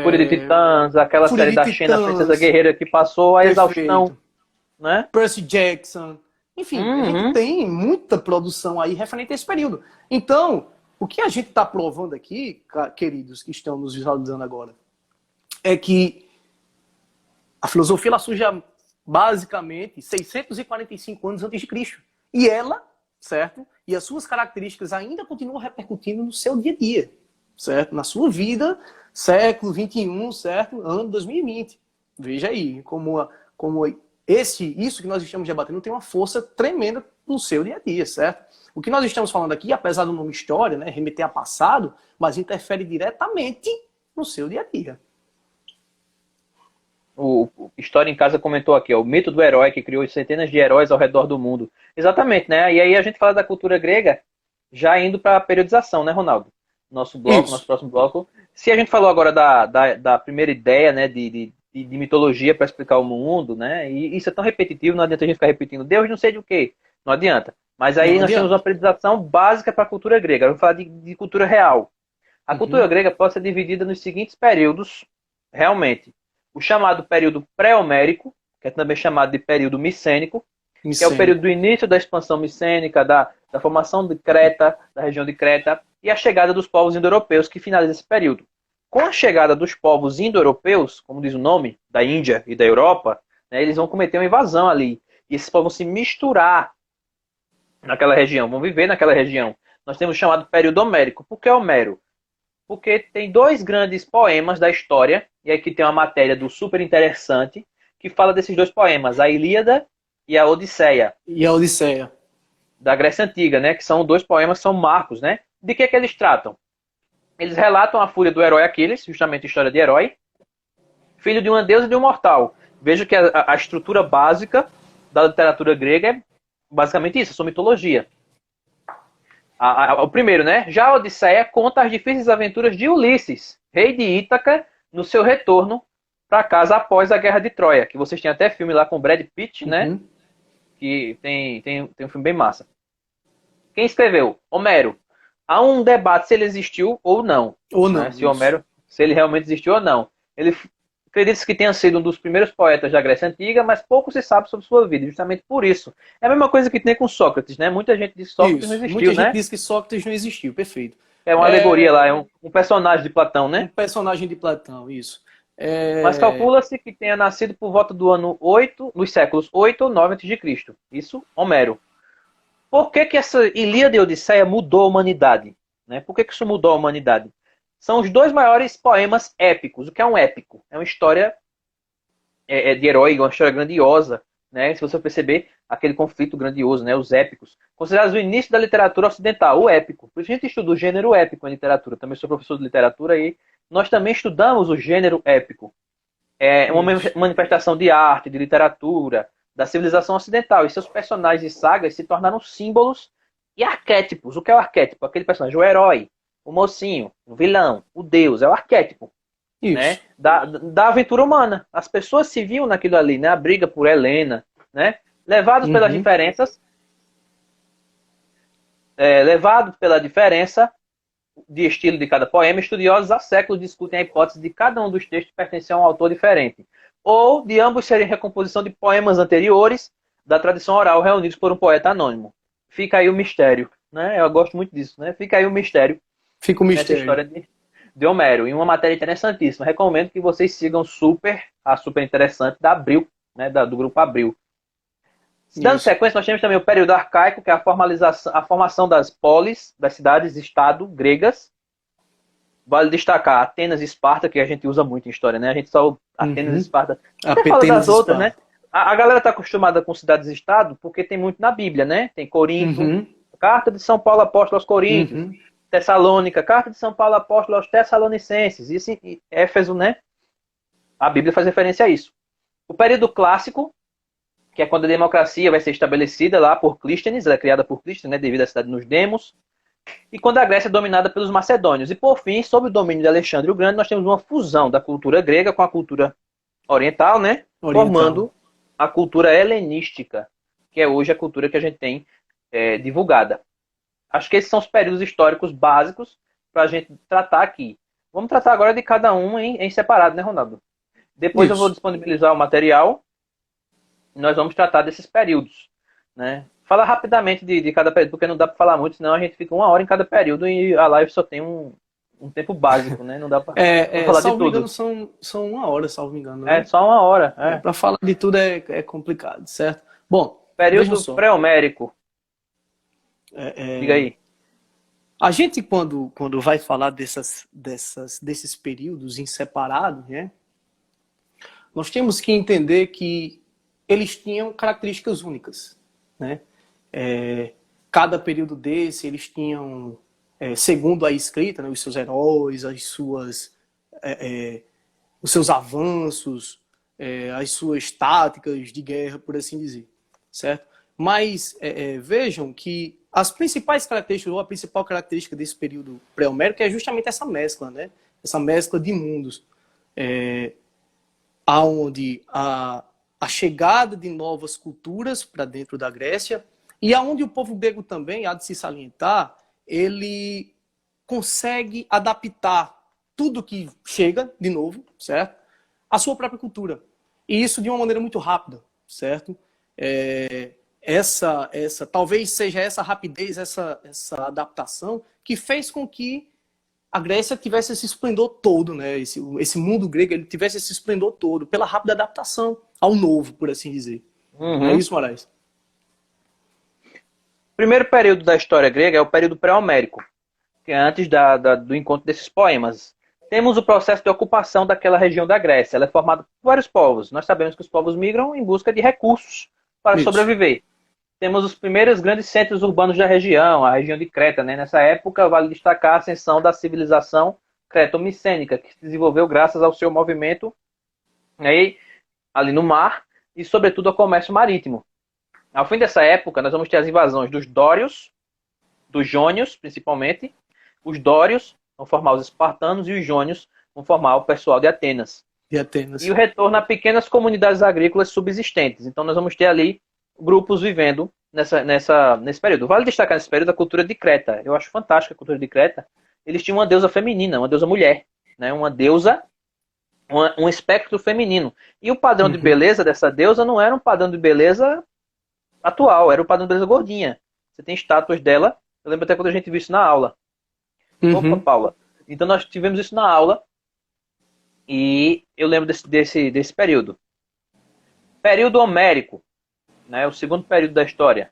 Fúria de Titãs, aquela série da Xena, a Princesa Guerreira que passou a exaustão, né? Percy Jackson. Enfim, a gente tem muita produção aí referente a esse período. Então, o que a gente está provando aqui, queridos que estão nos visualizando agora, é que a filosofia ela surge basicamente 645 anos antes de Cristo. E ela, certo? E as suas características ainda continuam repercutindo no seu dia a dia, certo? Na sua vida, século XXI, certo? Ano 2020. Veja aí como isso que nós estamos debatendo tem uma força tremenda no seu dia a dia, certo? O que nós estamos falando aqui, apesar do nome história, né, remeter a passado, mas interfere diretamente no seu dia a dia. O História em Casa comentou aqui, o mito do herói que criou centenas de heróis ao redor do mundo. Exatamente, né? E aí a gente fala da cultura grega já indo para a periodização, né, Ronaldo? Nosso próximo bloco. Se a gente falou agora da primeira ideia, né, de mitologia para explicar o mundo, né? E isso é tão repetitivo, não adianta a gente ficar repetindo Deus não sei de o quê. Não adianta. Mas aí nós temos uma periodização básica para a cultura grega. Vamos falar de cultura real. A cultura grega pode ser dividida nos seguintes períodos, realmente. O chamado período pré-homérico, que é também chamado de período micênico, que é o período do início da expansão micênica, da formação de Creta, da região de Creta, e a chegada dos povos indo-europeus, que finaliza esse período. Com a chegada dos povos indo-europeus, como diz o nome, da Índia e da Europa, né, eles vão cometer uma invasão ali. E esses povos vão se misturar naquela região, vão viver naquela região. Nós temos o chamado período homérico. Por que Homero? Porque tem dois grandes poemas da história, e aqui tem uma matéria do super interessante, que fala desses dois poemas, a Ilíada e a Odisseia. E a Odisseia. Da Grécia Antiga, né? Que são dois poemas que são marcos, né? De que eles tratam? Eles relatam a fúria do herói Aquiles, justamente a história de herói, filho de uma deusa e de um mortal. Veja que a estrutura básica da literatura grega é basicamente isso, a sua mitologia. O primeiro, né? Já a Odisseia conta as difíceis aventuras de Ulisses, rei de Ítaca, no seu retorno para casa após a Guerra de Troia, que vocês têm até filme lá com Brad Pitt, né? Que tem um filme bem massa. Quem escreveu? Homero. Há um debate se ele existiu ou não. Ou não. Né? Se Homero, se ele realmente existiu ou não. Ele acredita que tenha sido um dos primeiros poetas da Grécia Antiga, mas pouco se sabe sobre sua vida, justamente por isso. É a mesma coisa que tem com Sócrates, né? Muita gente diz que Sócrates não existiu, Muita né? gente diz que Sócrates não existiu, perfeito. É uma alegoria lá, é um personagem de Platão, né? Um personagem de Platão, isso. Mas calcula-se que tenha nascido por volta do ano 8, nos séculos 8 ou 9 a.C. Isso, Homero. Por que essa Ilíada e Odisseia mudou a humanidade? Né? Por que isso mudou a humanidade? São os dois maiores poemas épicos. O que é um épico? É uma história de herói, uma história grandiosa. Né? Se você perceber, aquele conflito grandioso, né? Os épicos. Considerados o início da literatura ocidental, o épico. Por isso a gente estuda o gênero épico em literatura. Também sou professor de literatura e nós também estudamos o gênero épico. É uma manifestação de arte, de literatura, da civilização ocidental. E seus personagens e sagas se tornaram símbolos e arquétipos. O que é o arquétipo? Aquele personagem, o herói, o mocinho, o vilão, o deus. É o arquétipo. Né? Da aventura humana. As pessoas se viam naquilo ali, né? A briga por Helena, né? Levados pelas diferenças, de estilo de cada poema, estudiosos há séculos discutem a hipótese de cada um dos textos pertencer a um autor diferente, ou de ambos serem recomposição de poemas anteriores da tradição oral reunidos por um poeta anônimo. Fica aí o mistério, né? Eu gosto muito disso, né? Fica aí o mistério. Fica o mistério. Essa história de Homero, em uma matéria interessantíssima. Recomendo que vocês sigam a super interessante da Abril, né? Do grupo Abril. Dando sequência, nós temos também o período arcaico, que é a formação das polis, das cidades-estado gregas. Vale destacar Atenas e Esparta, que a gente usa muito em história, né? A gente só Atenas e Esparta. Até fala das outras, né? A galera está acostumada com cidades-estado porque tem muito na Bíblia, né? Tem Corinto, Carta de São Paulo Apóstolo aos Coríntios, Tessalônica, Carta de São Paulo Apóstolo aos Tessalonicenses, isso em Éfeso, né? A Bíblia faz referência a isso. O período clássico, que é quando a democracia vai ser estabelecida lá por Clístenes, ela é criada por Clístenes, né, devido à cidade nos Demos, e quando a Grécia é dominada pelos macedônios. E por fim, sob o domínio de Alexandre o Grande, nós temos uma fusão da cultura grega com a cultura oriental, né, formando a cultura helenística, que é hoje a cultura que a gente tem divulgada. Acho que esses são os períodos históricos básicos para a gente tratar aqui. Vamos tratar agora de cada um em separado, né, Ronaldo? Depois eu vou disponibilizar o material. Nós vamos tratar desses períodos, né? Fala rapidamente de cada período, porque não dá para falar muito, senão a gente fica 1 hora em cada período e a live só tem um tempo básico, né? Não dá para falar de tudo. Engano, são 1 hora, salvo engano. Né? É, só 1 hora. Para falar de tudo é complicado, certo? Bom, período pré-homérico. Diga aí. A gente, quando vai falar desses períodos em separado, né? Nós temos que entender que eles tinham características únicas, né? Cada período desse, eles tinham, segundo a escrita, né, os seus heróis, os seus avanços, as suas táticas de guerra, por assim dizer, certo? Mas vejam que as principais características, ou a principal característica desse período pré-homérico é justamente essa mescla, né? Essa mescla de mundos, aonde a chegada de novas culturas para dentro da Grécia, e aonde o povo grego também, há de se salientar, ele consegue adaptar tudo que chega, de novo, certo? À sua própria cultura. E isso de uma maneira muito rápida, certo? Talvez seja essa rapidez, essa adaptação, que fez com que a Grécia tivesse esse esplendor todo, né? Esse mundo grego ele tivesse esse esplendor todo, pela rápida adaptação ao novo, por assim dizer. Não é isso, Moraes? O primeiro período da história grega é o período pré-homérico, que é antes do encontro desses poemas. Temos o processo de ocupação daquela região da Grécia. Ela é formada por vários povos. Nós sabemos que os povos migram em busca de recursos para sobreviver. Temos os primeiros grandes centros urbanos da região, a região de Creta, né? Nessa época, vale destacar a ascensão da civilização creto-micênica, que se desenvolveu graças ao seu movimento Aí, ali no mar, e sobretudo ao comércio marítimo. Ao fim dessa época, nós vamos ter as invasões dos dórios, dos jônios, principalmente. Os dórios vão formar os espartanos e os jônios vão formar o pessoal de Atenas. De E o Atenas. retorno a pequenas comunidades agrícolas subsistentes. Então, nós vamos ter ali grupos vivendo nesse período. Vale destacar nesse período a cultura de Creta. Eu acho fantástica a cultura de Creta. Eles tinham uma deusa feminina, uma deusa mulher, né? Uma deusa, um espectro feminino. E o padrão de Uhum. beleza dessa deusa não era um padrão de beleza atual, era o padrão de beleza gordinha. Você tem estátuas dela, eu lembro até quando a gente viu isso na aula. Opa, Uhum. Paula. Então nós tivemos isso na aula e eu lembro desse período. Período homérico, né, o segundo período da história.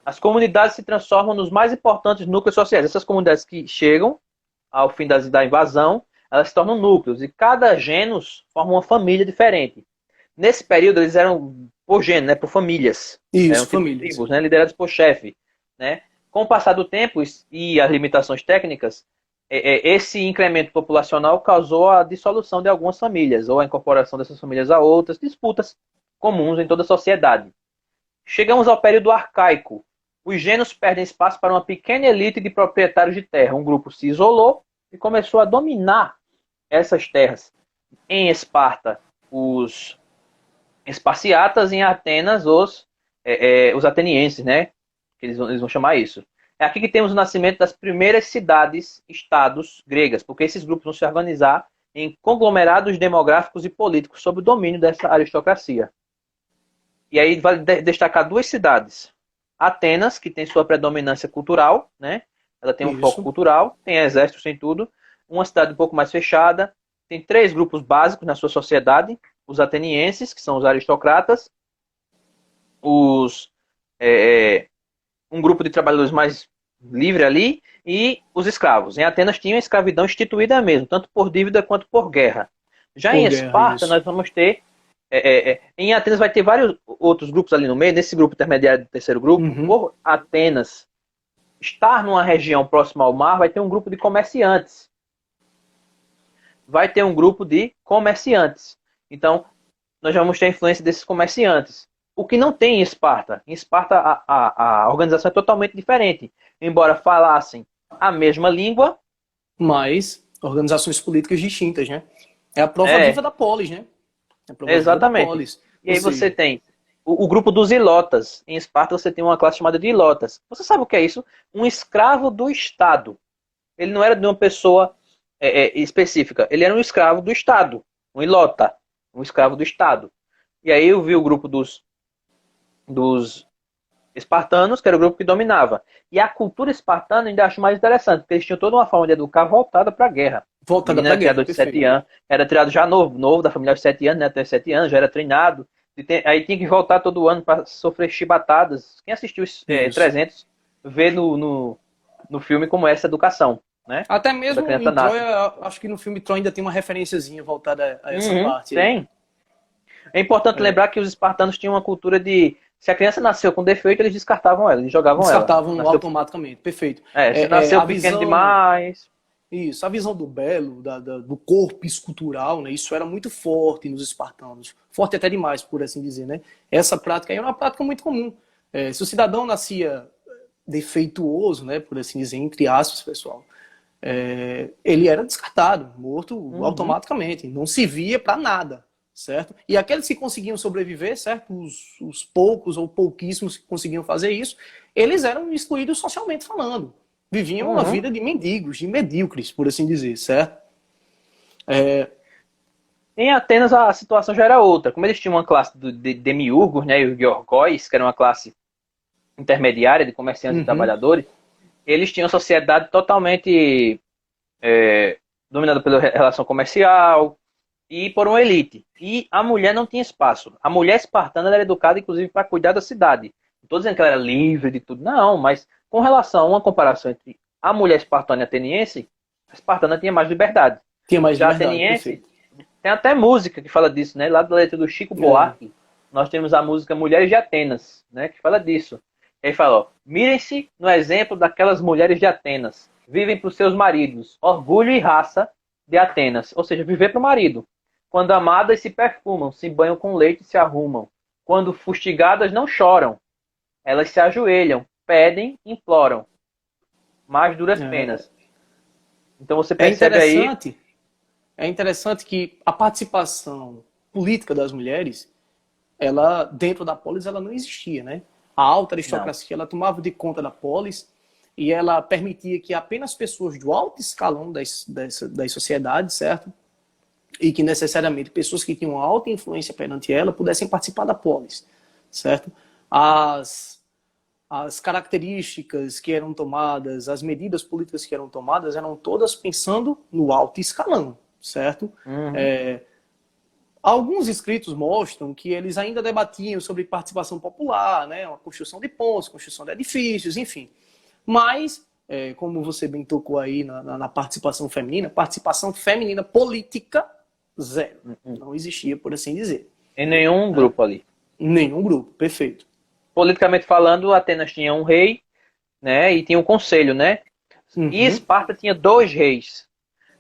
As comunidades se transformam nos mais importantes núcleos sociais. Essas comunidades que chegam ao fim da invasão, elas se tornam núcleos e cada gênus forma uma família diferente. Nesse período eles eram por gênero, né, por famílias. Eram Isso, tipo famílias. tribos, né, liderados por chefe. Né? Com o passar do tempo e as limitações técnicas, esse incremento populacional causou a dissolução de algumas famílias, ou a incorporação dessas famílias a outras, disputas comuns em toda a sociedade. Chegamos ao período arcaico. Os gênios perdem espaço para uma pequena elite de proprietários de terra. Um grupo se isolou e começou a dominar essas terras. Em Esparta, os esparciatas, em Atenas, os atenienses, né? Eles vão chamar isso. É aqui que temos o nascimento das primeiras cidades-estados gregas, porque esses grupos vão se organizar em conglomerados demográficos e políticos sob o domínio dessa aristocracia. E aí vale destacar duas cidades. Atenas, que tem sua predominância cultural, né? Ela tem um foco Isso. cultural, tem exército, tem tudo. Uma cidade um pouco mais fechada. Tem três grupos básicos na sua sociedade. Os atenienses, que são os aristocratas. Os, é, um grupo de trabalhadores mais livre ali. E os escravos. Em Atenas tinha a escravidão instituída mesmo, tanto por dívida quanto por guerra. Já em Por guerra, Esparta, isso. nós vamos ter em Atenas vai ter vários outros grupos ali no meio. Nesse grupo intermediário do terceiro grupo, Uhum. por Atenas estar numa região próxima ao mar, vai ter um grupo de comerciantes. Vai ter um grupo de comerciantes. Então, nós vamos ter a influência desses comerciantes. O que não tem em Esparta. Em Esparta, a organização é totalmente diferente. Embora falassem a mesma língua, Mas organizações políticas distintas, né? É a prova viva é, da polis, né? É a prova viva da exatamente. polis. E Ou aí você seja, tem o grupo dos ilotas. Em Esparta você tem uma classe chamada de ilotas. Você sabe o que é isso? Um escravo do Estado. Ele não era de uma pessoa específica. Ele era um escravo do Estado. Um ilota. Um escravo do Estado. E aí eu vi o grupo dos espartanos, que era o grupo que dominava. E a cultura espartana ainda acho mais interessante, porque eles tinham toda uma forma de educar voltada para a guerra. O voltada menino para a era guerra, criador de perfeito. 7 anos, era tirado já novo da família aos 7 anos, né? Até 7 anos, já era treinado. Aí tinha que voltar todo ano para sofrer chibatadas. Quem assistiu Isso. 300 vê no filme como é essa educação, né? Até Quando a mesmo criança em nasce. Troia, acho que no filme Troia ainda tem uma referenciazinha voltada a essa Uhum, parte aí. tem. É importante É, lembrar que os espartanos tinham uma cultura de. Se a criança nasceu com defeito, eles descartavam ela, eles jogavam ela. descartavam Nasceu, automaticamente, perfeito. se A nasceu pequeno visão, demais. isso, a visão do belo, do corpo escultural, né? Isso era muito forte nos espartanos, forte até demais, por assim dizer, né? Essa prática aí é uma prática muito comum. Se o cidadão nascia defeituoso, né, por assim dizer, entre aspas, pessoal, ele era descartado, morto Uhum. automaticamente, não se via para nada, certo? E aqueles que conseguiam sobreviver, certo? Os poucos ou pouquíssimos que conseguiam fazer isso, eles eram excluídos socialmente falando. Viviam uma Uhum. vida de mendigos, de medíocres, por assim dizer, certo? É, Em Atenas a situação já era outra. Como eles tinham uma classe de demiurgos, né, e os georgóis, que era uma classe intermediária de comerciantes e uhum, trabalhadores, eles tinham uma sociedade totalmente dominada pela relação comercial e por uma elite. E a mulher não tinha espaço. A mulher espartana era educada, inclusive, para cuidar da cidade. Não estou dizendo que ela era livre de tudo, não, mas com relação a uma comparação entre a mulher espartana e ateniense, a espartana tinha mais liberdade. tinha mais Já a liberdade, ateniense perfeito. tem até música que fala disso, né? Lá da letra do Chico É, Buarque, nós temos a música Mulheres de Atenas, né? Que fala disso. Ele fala, ó, mirem-se no exemplo daquelas mulheres de Atenas. Vivem para os seus maridos, orgulho e raça de Atenas. Ou seja, viver para o marido. Quando amadas se perfumam, se banham com leite e se arrumam. Quando fustigadas não choram, elas se ajoelham, pedem, imploram. Mais duras É, penas. Então você é percebe aí. interessante, é interessante que a participação política das mulheres, ela dentro da polis, ela não existia, né? A alta Não. aristocracia, ela tomava de conta da polis e ela permitia que apenas pessoas do alto escalão das sociedades, certo? E que necessariamente pessoas que tinham alta influência perante ela pudessem participar da polis, certo? As características que eram tomadas, as medidas políticas que eram tomadas, eram todas pensando no alto escalão, certo? Uhum. Alguns escritos mostram que eles ainda debatiam sobre participação popular, né? A construção de pontes, construção de edifícios, enfim. Mas, como você bem tocou aí na participação feminina política, zero. Uhum. Não existia, por assim dizer. Em nenhum Né? grupo ali. Nenhum grupo, perfeito. Politicamente falando, Atenas tinha um rei, né? E tinha um conselho, né? E Uhum. Esparta tinha dois reis.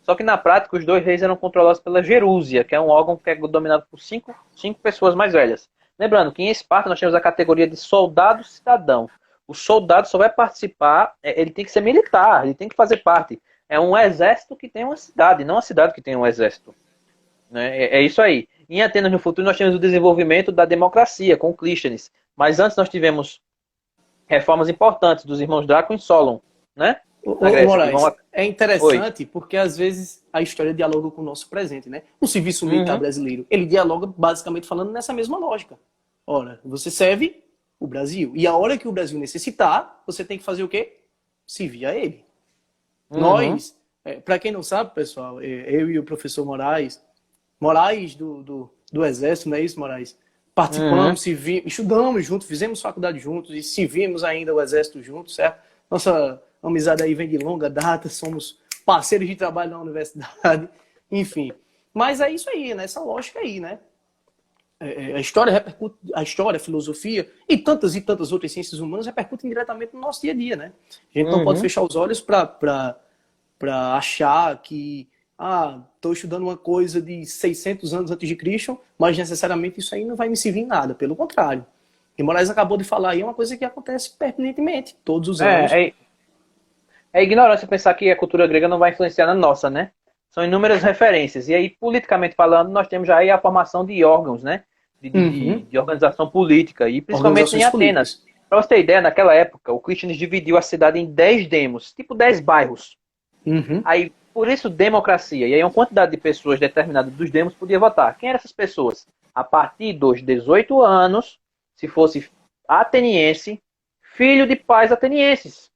Só que na prática os dois reis eram controlados pela Gerúsia, que é um órgão que é dominado por cinco pessoas mais velhas. Lembrando que em Esparta nós temos a categoria de soldado cidadão. O soldado só vai participar, ele tem que ser militar, ele tem que fazer parte. É um exército que tem uma cidade, não uma cidade que tem um exército. Né? É isso aí. Em Atenas, no futuro, nós temos o desenvolvimento da democracia com Clístenes. Mas antes nós tivemos reformas importantes dos irmãos Drácula e Solon, né? Na Ô, Grécia, que vão... Moraes, é Oi. interessante porque às vezes a história dialoga com o nosso presente, né? O serviço militar Uhum. brasileiro, ele dialoga basicamente falando nessa mesma lógica. Ora, você serve o Brasil. E a hora que o Brasil necessitar, você tem que fazer o quê? Servir a ele. Uhum. Nós, para quem não sabe, pessoal, eu e o professor Moraes do Exército, não é isso, Moraes? Uhum. Participamos, estudamos juntos, fizemos faculdade juntos e servimos ainda o Exército juntos, certo? Nossa amizade aí vem de longa data, somos parceiros de trabalho na universidade, enfim. Mas é isso aí, né? Essa lógica aí, né? A história repercute, a história, a filosofia e tantas outras ciências humanas repercutem diretamente no nosso dia a dia, né? A gente não pode Uhum. fechar os olhos para achar que estou estudando uma coisa de 600 anos antes de Cristo, mas necessariamente isso aí não vai me servir em nada. Pelo contrário. E Moraes acabou de falar aí, é uma coisa que acontece permanentemente, todos os anos. É, é, é ignorância pensar que a cultura grega não vai influenciar na nossa, né? São inúmeras referências. E aí, politicamente falando, nós temos já aí a formação de órgãos, né? Uhum. De organização política, e principalmente em Organizações Atenas. políticas. Para você ter ideia, naquela época, o Clístenes dividiu a cidade em 10 demos, tipo 10 bairros. Uhum. Aí, por isso, democracia. E aí, uma quantidade de pessoas determinada dos demos podia votar. Quem eram essas pessoas? A partir dos 18 anos, se fosse ateniense, filho de pais atenienses.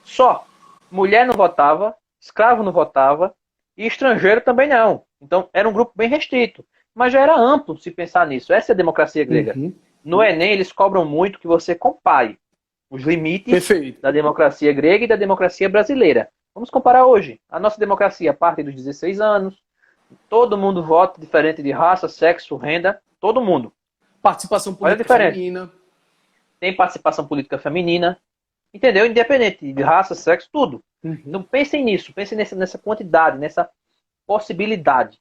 Só. Mulher não votava, escravo não votava e estrangeiro também não. Então, era um grupo bem restrito. Mas já era amplo se pensar nisso. Essa é a democracia grega. Uhum. No Enem, eles cobram muito que você compare os limites Perfeito. da democracia grega e da democracia brasileira. Vamos comparar hoje. A nossa democracia parte dos 16 anos. Todo mundo vota, diferente de raça, sexo, renda. Todo mundo. Participação Olha a política diferença. feminina. Tem participação política feminina. Entendeu? Independente de raça, sexo, tudo. Uhum. Então pensem nisso. Pensem nessa quantidade, nessa possibilidade.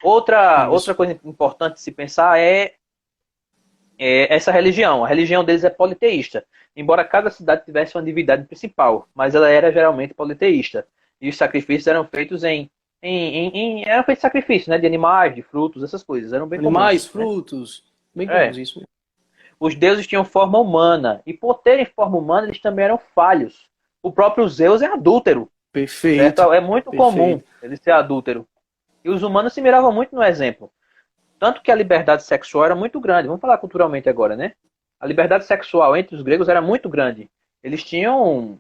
Outra Isso. coisa importante de se pensar é essa religião. A religião deles é politeísta. Embora cada cidade tivesse uma divindade principal, mas ela era geralmente politeísta. E os sacrifícios eram feitos eram feitos sacrifícios, né, de animais, de frutos, essas coisas, eram bem Animais, comuns, né? frutos. Bem comuns, É. isso. Os deuses tinham forma humana, e por terem forma humana, eles também eram falhos. O próprio Zeus é adúltero, certo? Perfeito. É muito comum Perfeito. ele ser adúltero. E os humanos se miravam muito no exemplo. Tanto que a liberdade sexual era muito grande. Vamos falar culturalmente agora, né? A liberdade sexual entre os gregos era muito grande. Eles tinham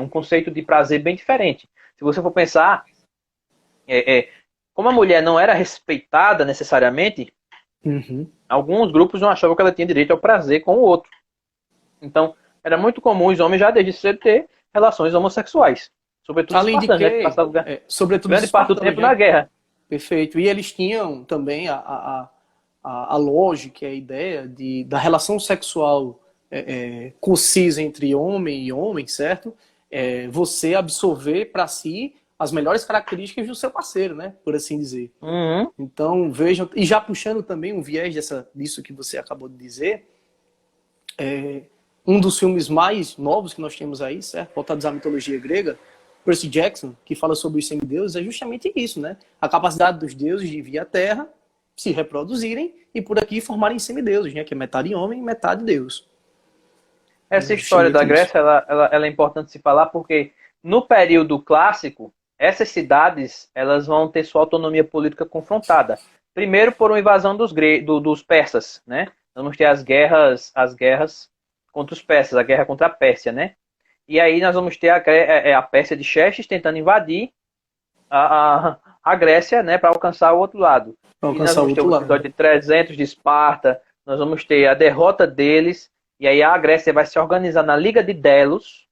um conceito de prazer bem diferente. Se você for pensar, como a mulher não era respeitada necessariamente, Uhum. alguns grupos não achavam que ela tinha direito ao prazer com o outro. Então, era muito comum os homens já desde cedo ter relações homossexuais. Sobretudo os Além de espartanos, né? Que que, passavam sobretudo os grande parte do espartanos, tempo na né? guerra. Perfeito. E eles tinham também a lógica, a ideia da relação sexual concisa entre homem e homem, certo? Você absorver para si as melhores características do seu parceiro, né? Por assim dizer. Uhum. Então, vejam, e já puxando também um viés disso que você acabou de dizer, um dos filmes mais novos que nós temos aí, certo? Voltados à mitologia grega, Percy Jackson, que fala sobre os semideuses, é justamente isso, né? A capacidade dos deuses de vir à Terra, se reproduzirem e por aqui formarem semideuses, né? Que é metade homem e metade deus. Essa história da Justamente isso. Grécia, ela é importante se falar porque no período clássico, essas cidades elas vão ter sua autonomia política confrontada. Primeiro por uma invasão dos persas, né? Vamos ter as guerras contra os persas, a guerra contra a Pérsia, né? E aí nós vamos ter a Pérsia de Xerxes tentando invadir a Grécia, né, para alcançar o outro lado. Para E nós alcançar o vamos ter outro o lado. episódio de 300 de Esparta, nós vamos ter a derrota deles, e aí a Grécia vai se organizar na Liga de Delos,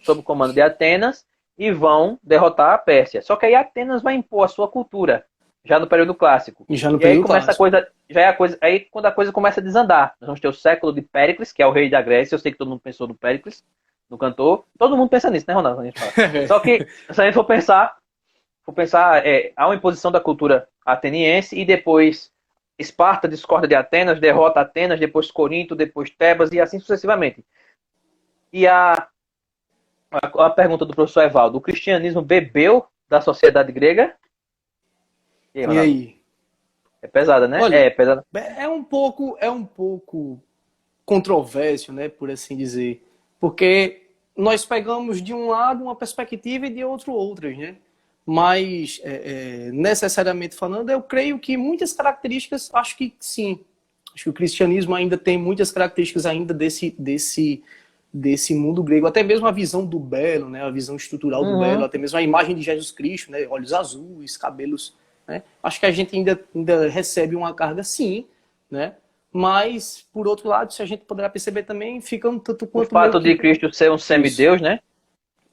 sob o comando de Atenas, e vão derrotar a Pérsia. Só que aí Atenas vai impor a sua cultura, já no período clássico. E já no E aí período começa a clássico. coisa, já é a coisa, aí quando a coisa começa a desandar, nós vamos ter o século de Péricles, que é o rei da Grécia, eu sei que todo mundo pensou no Péricles, no cantor, todo mundo pensa nisso, né, Ronaldo? A gente fala. Só que, se a gente for pensar, há uma imposição da cultura ateniense e depois Esparta discorda de Atenas, derrota Atenas, depois Corinto, depois Tebas e assim sucessivamente. E a pergunta do professor Evaldo, o cristianismo bebeu da sociedade grega? E aí, E Ronaldo? aí? É pesada, né? Olha, É pesada. é um pouco controverso, né, por assim dizer, porque nós pegamos de um lado uma perspectiva e de outro outras, né? Mas, necessariamente falando, eu creio que muitas características, acho que sim. Acho que o cristianismo ainda tem muitas características ainda desse mundo grego. Até mesmo a visão do belo, né? A visão estrutural do belo, Uhum. até mesmo a imagem de Jesus Cristo, né? Olhos azuis, cabelos, né? Acho que a gente ainda recebe uma carga, sim, né? Mas, por outro lado, se a gente poderá perceber também, fica um tanto O quanto meio fato de que... Cristo ser um Isso, semideus, né?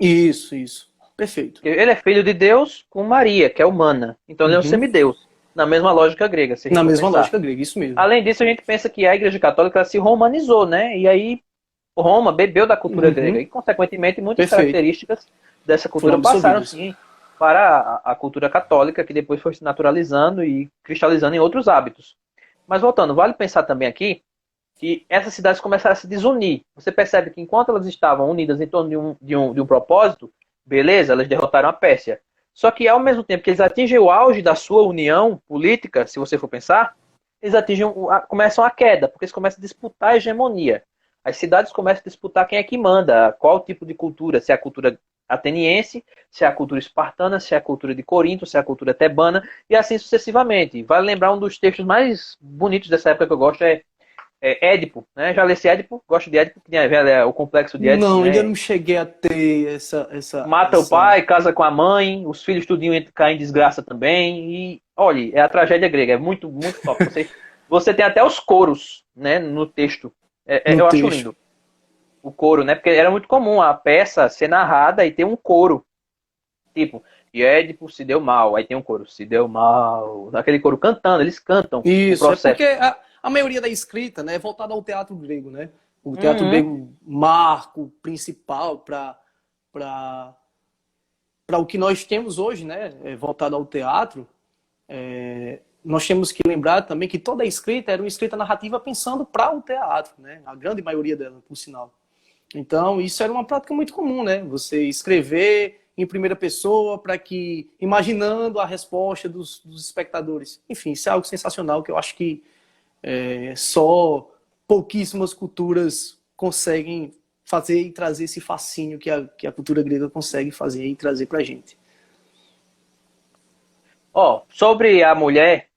isso. Perfeito. Ele é filho de Deus com Maria, que é humana. Então ele é um Uhum. semideus. Na mesma lógica grega, se a gente Na for mesma pensar. lógica grega, isso mesmo. Além disso, a gente pensa que a Igreja Católica ela se romanizou, né? E aí Roma bebeu da cultura grega. Uhum. E, consequentemente, muitas Perfeito. características dessa cultura Foram passaram, absorvidas. sim, para a cultura católica, que depois foi se naturalizando e cristalizando em outros hábitos. Mas voltando, vale pensar também aqui que essas cidades começaram a se desunir. Você percebe que enquanto elas estavam unidas em torno de um propósito, beleza, elas derrotaram a Pérsia. Só que ao mesmo tempo que eles atingem o auge da sua união política, se você for pensar, eles começam a queda, porque eles começam a disputar a hegemonia. As cidades começam a disputar quem é que manda, qual tipo de cultura, se é a cultura ateniense, se é a cultura espartana, se é a cultura de Corinto, se é a cultura tebana, e assim sucessivamente. Vale lembrar um dos textos mais bonitos dessa época que eu gosto Édipo, né? Já lê esse Édipo, gosto de Édipo, que tem o complexo de Édipo, Não, ainda né? não cheguei a ter Mata o pai, casa com a mãe, os filhos tudinho caem em desgraça também. E, olha, é a tragédia grega, é muito, muito top. Você tem até os coros, né, no texto. no Eu acho texto. lindo. O coro, né? Porque era muito comum a peça ser narrada e ter um coro. Tipo, e Édipo se deu mal. Aí tem um coro, se deu mal. Aquele coro cantando, eles cantam o Isso, é porque processo. a maioria da escrita, né, é voltada ao teatro grego, né? O teatro Uhum. grego marco principal para o que nós temos hoje, né, voltado ao teatro. Nós temos que lembrar também que toda a escrita era uma escrita narrativa pensando para o teatro, né? A grande maioria dela, por sinal. Então, isso era uma prática muito comum, né? Você escrever em primeira pessoa para que, imaginando a resposta dos espectadores. Enfim, isso é algo sensacional que eu acho que só pouquíssimas culturas conseguem fazer e trazer esse fascínio que a cultura grega consegue fazer e trazer para a gente. Ó, sobre a mulher,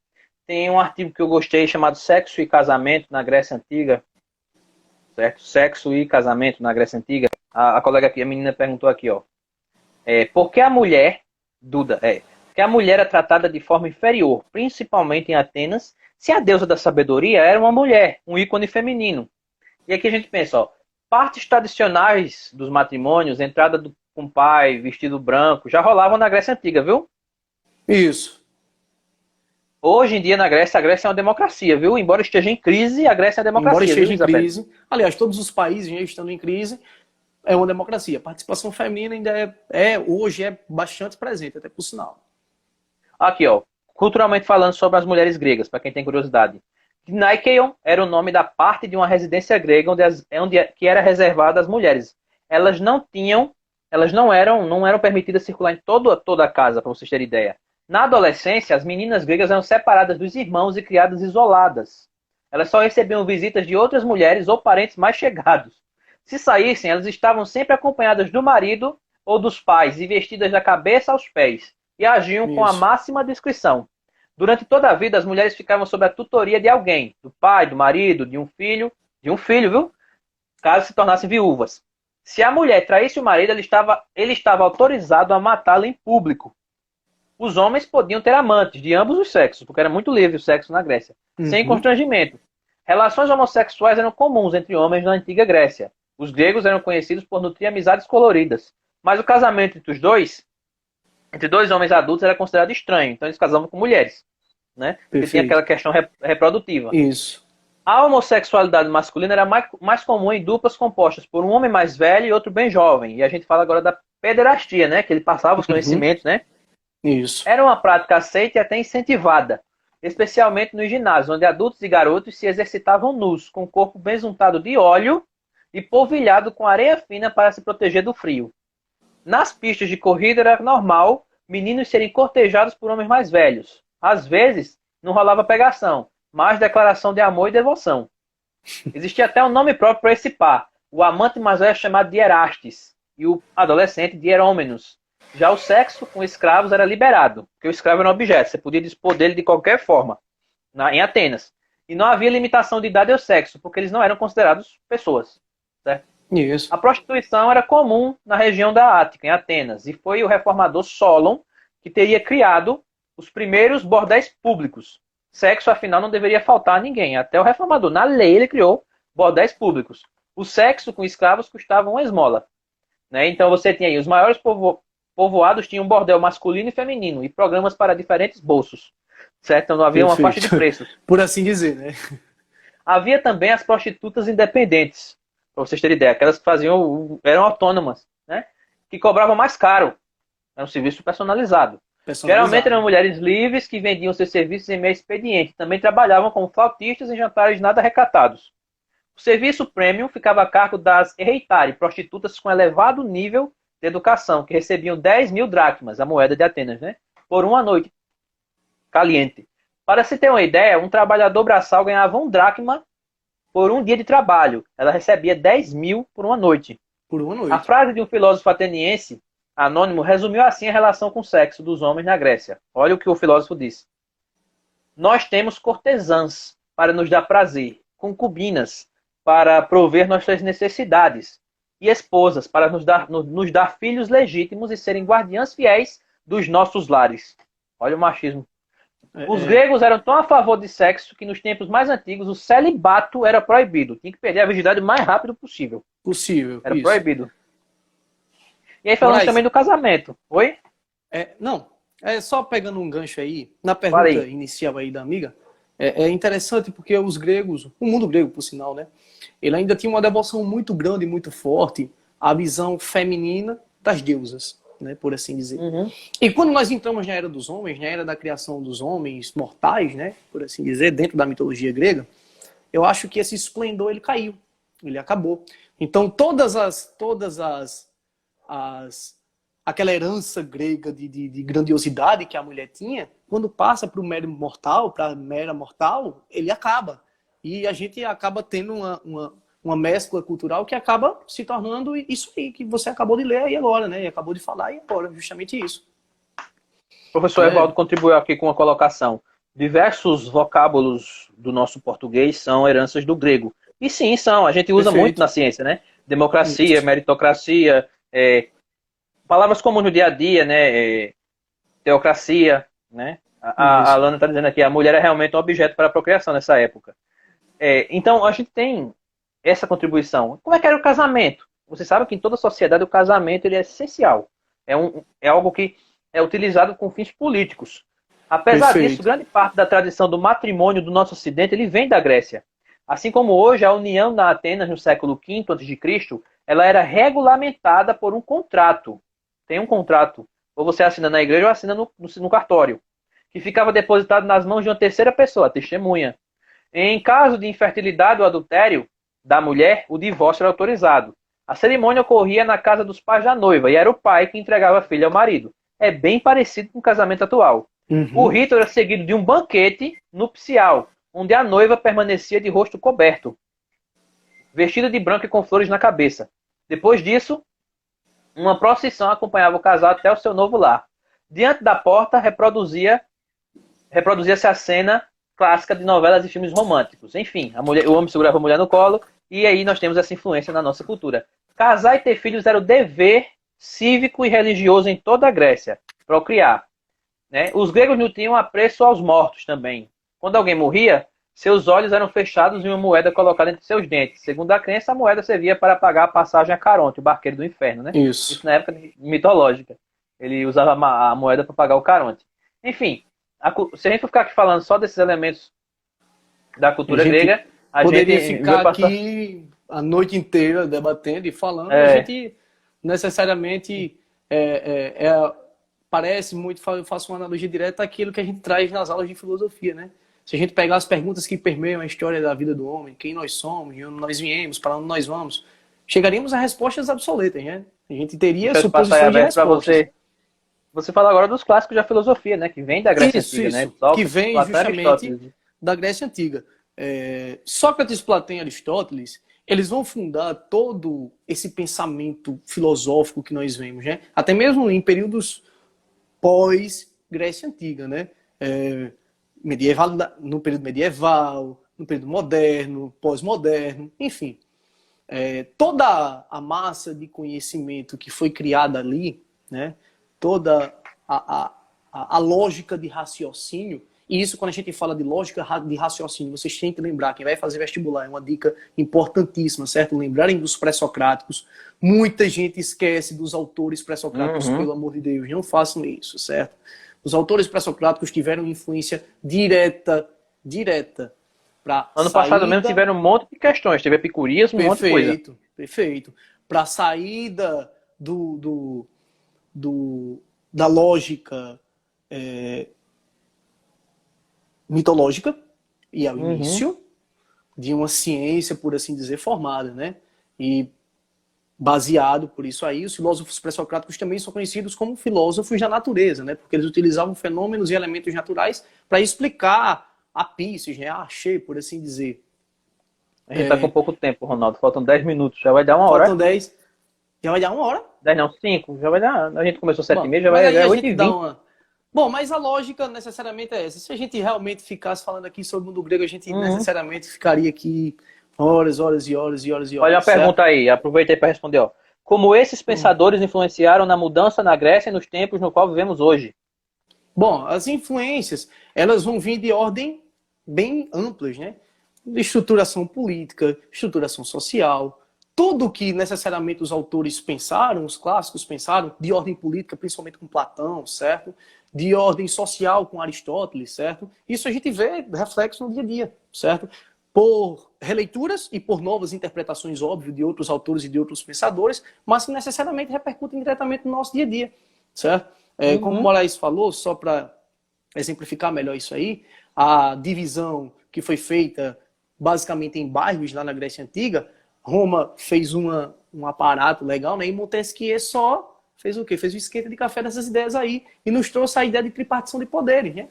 tem um artigo que eu gostei chamado Sexo e Casamento na Grécia Antiga, certo? Sexo e Casamento na Grécia Antiga. A colega aqui, a menina perguntou aqui, ó. Por que a mulher, Duda, que a mulher é tratada de forma inferior, principalmente em Atenas, se a deusa da sabedoria era uma mulher, um ícone feminino? E aqui a gente pensa, ó, partes tradicionais dos matrimônios, entrada com pai, vestido branco, já rolavam na Grécia Antiga, viu? Isso. Hoje em dia na Grécia, a Grécia é uma democracia, viu? Embora esteja em crise, a Grécia é uma Embora democracia, viu, esteja em Isabel? crise, aliás, todos os países já estão em crise, é uma democracia. A participação feminina ainda hoje é bastante presente, até por sinal. Aqui, ó, culturalmente falando sobre as mulheres gregas, para quem tem curiosidade. Nikeion era o nome da parte de uma residência grega que era reservada às mulheres. Elas não eram permitidas circular em toda a casa, para vocês terem ideia. Na adolescência, as meninas gregas eram separadas dos irmãos e criadas isoladas. Elas só recebiam visitas de outras mulheres ou parentes mais chegados. Se saíssem, elas estavam sempre acompanhadas do marido ou dos pais e vestidas da cabeça aos pés, e agiam com a máxima discrição. Durante toda a vida, as mulheres ficavam sob a tutoria de alguém, do pai, do marido, de um filho, viu? Caso se tornassem viúvas. Se a mulher traísse o marido, ele estava autorizado a matá-la em público. Os homens podiam ter amantes de ambos os sexos, porque era muito livre o sexo na Grécia, sem constrangimento. Relações homossexuais eram comuns entre homens na antiga Grécia. Os gregos eram conhecidos por nutrir amizades coloridas. Mas o casamento entre dois homens adultos, era considerado estranho. Então eles casavam com mulheres, né? Porque tinha aquela questão reprodutiva. Isso. A homossexualidade masculina era mais comum em duplas compostas por um homem mais velho e outro bem jovem. E a gente fala agora da pederastia, né? Que ele passava os conhecimentos, né? Isso. Era uma prática aceita e até incentivada, especialmente nos ginásios, onde adultos e garotos se exercitavam nus, com o corpo besuntado de óleo e polvilhado com areia fina para se proteger do frio. Nas pistas de corrida era normal meninos serem cortejados por homens mais velhos. Às vezes, não rolava pegação, mas declaração de amor e devoção. Existia até um nome próprio para esse par. O amante mais velho é chamado de Erastes e o adolescente de Herômenos. Já o sexo com escravos era liberado, porque o escravo era um objeto, você podia dispor dele de qualquer forma, em Atenas. E não havia limitação de idade ao sexo, porque eles não eram considerados pessoas. Certo? Isso. A prostituição era comum na região da Ática, em Atenas, e foi o reformador Solon que teria criado os primeiros bordéis públicos. Sexo, afinal, não deveria faltar a ninguém. Até o reformador, na lei, ele criou bordéis públicos. O sexo com escravos custava uma esmola. Né? Então você tinha aí, os maiores povoados tinham um bordel masculino e feminino, e programas para diferentes bolsos. Certo? Então não havia uma faixa de preços. Por assim dizer, né? Havia também as prostitutas independentes, para vocês terem ideia, aquelas que eram autônomas, né? Que cobravam mais caro. Era um serviço personalizado. Geralmente eram mulheres livres que vendiam seus serviços em meio expediente. Também trabalhavam como flautistas em jantares nada recatados. O serviço premium ficava a cargo das hereitari, prostitutas com elevado nível de educação, que recebiam 10.000 dracmas, a moeda de Atenas, né? Por uma noite caliente. Para se ter uma ideia, um trabalhador braçal ganhava 1 dracma por um dia de trabalho. Ela recebia 10.000 por uma noite. Por uma noite. A frase de um filósofo ateniense anônimo resumiu assim a relação com o sexo dos homens na Grécia. Olha o que o filósofo disse. Nós temos cortesãs para nos dar prazer, concubinas para prover nossas necessidades e esposas para nos dar filhos legítimos e serem guardiãs fiéis dos nossos lares. Olha o machismo. Os gregos eram tão a favor de sexo que nos tempos mais antigos o celibato era proibido. Tinha que perder a virgindade o mais rápido possível. Era proibido. E aí falando também do casamento. Oi? Não, só pegando um gancho aí, na pergunta inicial aí da amiga, é interessante porque os gregos, o mundo grego, por sinal, né? Ele ainda tinha uma devoção muito grande e muito forte à visão feminina das deusas, né, por assim dizer. E quando nós entramos na era dos homens, na era da criação dos homens mortais, né, por assim dizer, dentro da mitologia grega, eu acho que esse esplendor ele caiu, ele acabou. Então aquela herança grega de grandiosidade que a mulher tinha, quando passa para o mero mortal, para a mera mortal, ele acaba. E a gente acaba tendo uma mescla cultural que acaba se tornando isso aí que você acabou de ler aí agora, né? E acabou de falar aí agora, justamente isso. O professor Evaldo contribuiu aqui com uma colocação. Diversos vocábulos do nosso português são heranças do grego. E sim, são. A gente usa muito na ciência, né? Democracia, meritocracia, palavras comuns no dia a dia, né? Teocracia, né? A Alana está dizendo aqui, a mulher é realmente um objeto para a procriação nessa época. Então, a gente tem essa contribuição. Como é que era o casamento? Você sabe que em toda sociedade o casamento ele é essencial. É algo que é utilizado com fins políticos. Apesar disso, grande parte da tradição do matrimônio do nosso ocidente ele vem da Grécia. Assim como hoje a união na Atenas no século V a.C. ela era regulamentada por um contrato. Tem um contrato, ou você assina na igreja ou assina no cartório, que ficava depositado nas mãos de uma terceira pessoa, a testemunha. Em caso de infertilidade ou adultério da mulher, o divórcio era autorizado. A cerimônia ocorria na casa dos pais da noiva, e era o pai que entregava a filha ao marido. É bem parecido com o casamento atual. O rito era seguido de um banquete nupcial, onde a noiva permanecia de rosto coberto, vestida de branco e com flores na cabeça. Depois disso, uma procissão acompanhava o casal até o seu novo lar. Diante da porta, reproduzia-se a cena clássica de novelas e filmes românticos. Enfim, o homem segurava a mulher no colo, e aí nós temos essa influência na nossa cultura. Casar e ter filhos era o dever cívico e religioso em toda a Grécia, procriar. Né? Os gregos não tinham apreço aos mortos também. Quando alguém morria, seus olhos eram fechados e uma moeda colocada entre seus dentes. Segundo a crença, a moeda servia para pagar a passagem a Caronte, o barqueiro do inferno. Né? Isso na época mitológica. Ele usava a moeda para pagar o Caronte. Enfim, se a gente for ficar aqui falando só desses elementos da cultura grega, a poderia gente ficar aqui a noite inteira debatendo e falando. A gente necessariamente parece muito, eu faço uma analogia direta àquilo que a gente traz nas aulas de filosofia, né? Se a gente pegar as perguntas que permeiam a história da vida do homem, quem nós somos, de onde nós viemos, para onde nós vamos, chegaríamos a respostas obsoletas, né? A gente teria suposições de respostas. Você fala agora dos clássicos da filosofia, né? Que vem da Grécia Antiga, né? Que vem justamente da Grécia Antiga. Sócrates, Platão e Aristóteles, eles vão fundar todo esse pensamento filosófico que nós vemos, né? Até mesmo em períodos pós-Grécia Antiga, né? No período medieval, no período moderno, pós-moderno, enfim. Toda a massa de conhecimento que foi criada ali, né? Toda a lógica de raciocínio, e isso quando a gente fala de lógica de raciocínio, vocês têm que lembrar, quem vai fazer vestibular, é uma dica importantíssima, certo? Lembrarem dos pré-socráticos. Muita gente esquece dos autores pré-socráticos, pelo amor de Deus, não façam isso, certo? Os autores pré-socráticos tiveram influência direta para ano passado mesmo tiveram um monte de questões, teve epicurismo, um monte de coisa. Perfeito. Para a saída da lógica mitológica e ao início de uma ciência, por assim dizer, formada, né? E baseado por isso aí, os filósofos pré-socráticos também são conhecidos como filósofos da natureza, né? Porque eles utilizavam fenômenos e elementos naturais para explicar a psique, né? A axé, por assim dizer. A gente está com pouco tempo, Ronaldo. Faltam 10 minutos. Já vai dar uma hora. Faltam 10. Já vai dar uma hora? 10 não, 5. Já vai dar. A gente começou 7h30, já vai dar 8h20. Bom, mas a lógica necessariamente é essa. Se a gente realmente ficasse falando aqui sobre o mundo grego, a gente necessariamente ficaria aqui horas e horas. Olha a pergunta aí, aproveitei para responder. Ó. Como esses pensadores influenciaram na mudança na Grécia e nos tempos no qual vivemos hoje? Bom, as influências, elas vão vir de ordem bem amplas, né? De estruturação política, estruturação social, tudo que necessariamente os autores pensaram, os clássicos pensaram, de ordem política, principalmente com Platão, certo? De ordem social com Aristóteles, certo? Isso a gente vê reflexo no dia a dia, certo? Por releituras e por novas interpretações, óbvio, de outros autores e de outros pensadores, mas que necessariamente repercutem diretamente no nosso dia a dia, certo? Como o Moraes falou, só para exemplificar melhor isso aí, a divisão que foi feita basicamente em bairros lá na Grécia Antiga, Roma fez um aparato legal, né? E Montesquieu só fez o quê? Fez o esquenta de café dessas ideias aí e nos trouxe a ideia de tripartição de poderes, né?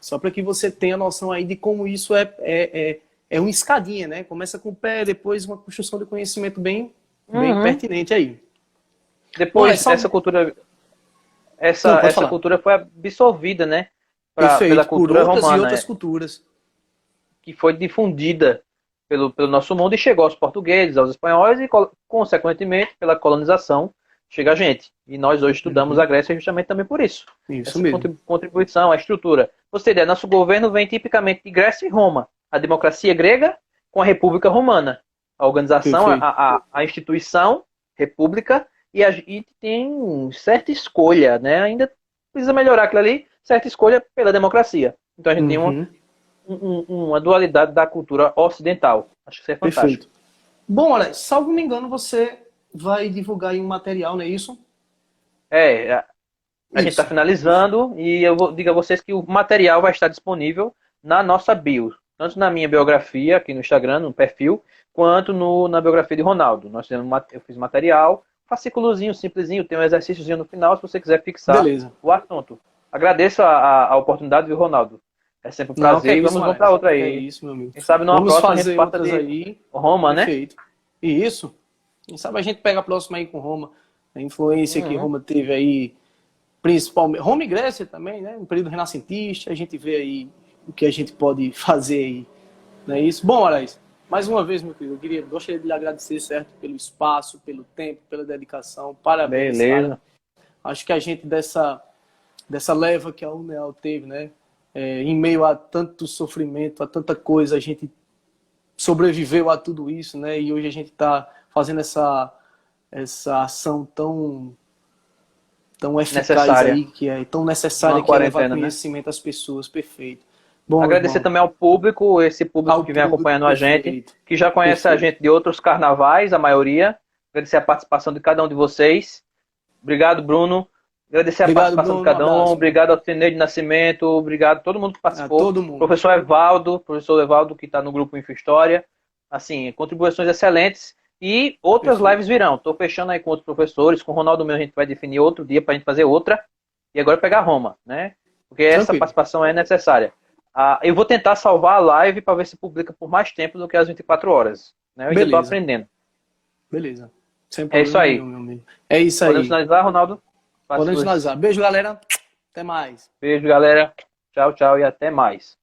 Só para que você tenha noção aí de como isso é uma escadinha, né? Começa com o pé, depois uma construção de conhecimento bem pertinente aí. Depois, essa cultura foi absorvida, né? Pela cultura romana. E outras culturas. Que foi difundida pelo nosso mundo e chegou aos portugueses, aos espanhóis e, consequentemente, pela colonização, chega a gente. E nós hoje estudamos a Grécia justamente também por isso. Isso mesmo. Contribuição, a estrutura. Você tem ideia, nosso governo vem tipicamente de Grécia e Roma. A democracia grega com a República Romana. A organização, a instituição, república, e a gente tem certa escolha, né? Ainda precisa melhorar aquilo ali, certa escolha pela democracia. Então a gente tem uma dualidade da cultura ocidental. Acho que isso é fantástico. Perfeito. Bom, olha, salvo me engano, você vai divulgar aí um material, não é isso? É, a gente está Isso. finalizando e digo a vocês que o material vai estar disponível na nossa bio, tanto na minha biografia aqui no Instagram, no perfil, quanto na biografia de Ronaldo. Eu fiz material, fascículozinho, simplesinho, tem um exercíciozinho no final, se você quiser fixar Beleza. o assunto. Agradeço a oportunidade, viu, Ronaldo? É sempre um Não, que é prazer e isso, vamos para Alex. outra Que é aí. isso, meu amigo. Quem sabe numa Vamos próxima a gente fazer passa outras de aí. Roma, né? Perfeito. E isso. Quem sabe a gente pega a próxima aí com Roma. A influência que Uhum. Roma teve aí, principalmente. Roma e Grécia também, né? Um período renascentista. A gente vê aí o que a gente pode fazer aí. Não é isso? Bom, Alex, mais uma vez, meu querido, gostaria de lhe agradecer, certo? Pelo espaço, pelo tempo, pela dedicação. Parabéns, cara. Beleza. Acho que a gente dessa leva que a UNEAL teve, né? Em meio a tanto sofrimento, a tanta coisa, a gente sobreviveu a tudo isso, né? E hoje a gente está fazendo essa ação tão eficaz Necessária. aí, que é tão necessária, Numa que é levar quarentena, né? conhecimento às pessoas. Perfeito. Bom, Agradecer irmão, também ao público, esse público ao que vem público, acompanhando a gente, perfeito. que já conhece a Perfeito. gente de outros carnavais, a maioria. Agradecer a participação de cada um de vocês. Obrigado, Bruno. Agradecer a Obrigado, participação de Bruno. Um cada um. abraço, meu Obrigado amigo. ao Tenê de Nascimento. Obrigado a todo mundo que A participou. todo mundo. Professor Evaldo, que está no grupo Info História. Assim, contribuições excelentes. E outras lives Perfeito. virão. Estou fechando aí com outros professores. Com o Ronaldo meu a gente vai definir outro dia para a gente fazer outra. E agora pegar Roma, né? Porque essa Tranquilo. participação é necessária. Eu vou tentar salvar a live para ver se publica por mais tempo do que as 24 horas. Né? Eu ainda estou Beleza. aprendendo. Beleza. Sem É isso problema aí. nenhum, meu amigo. É isso Podemos aí. finalizar, Ronaldo? Faça Podemos suas... finalizar. Beijo, galera. Até mais. Beijo, galera. Tchau, tchau e até mais.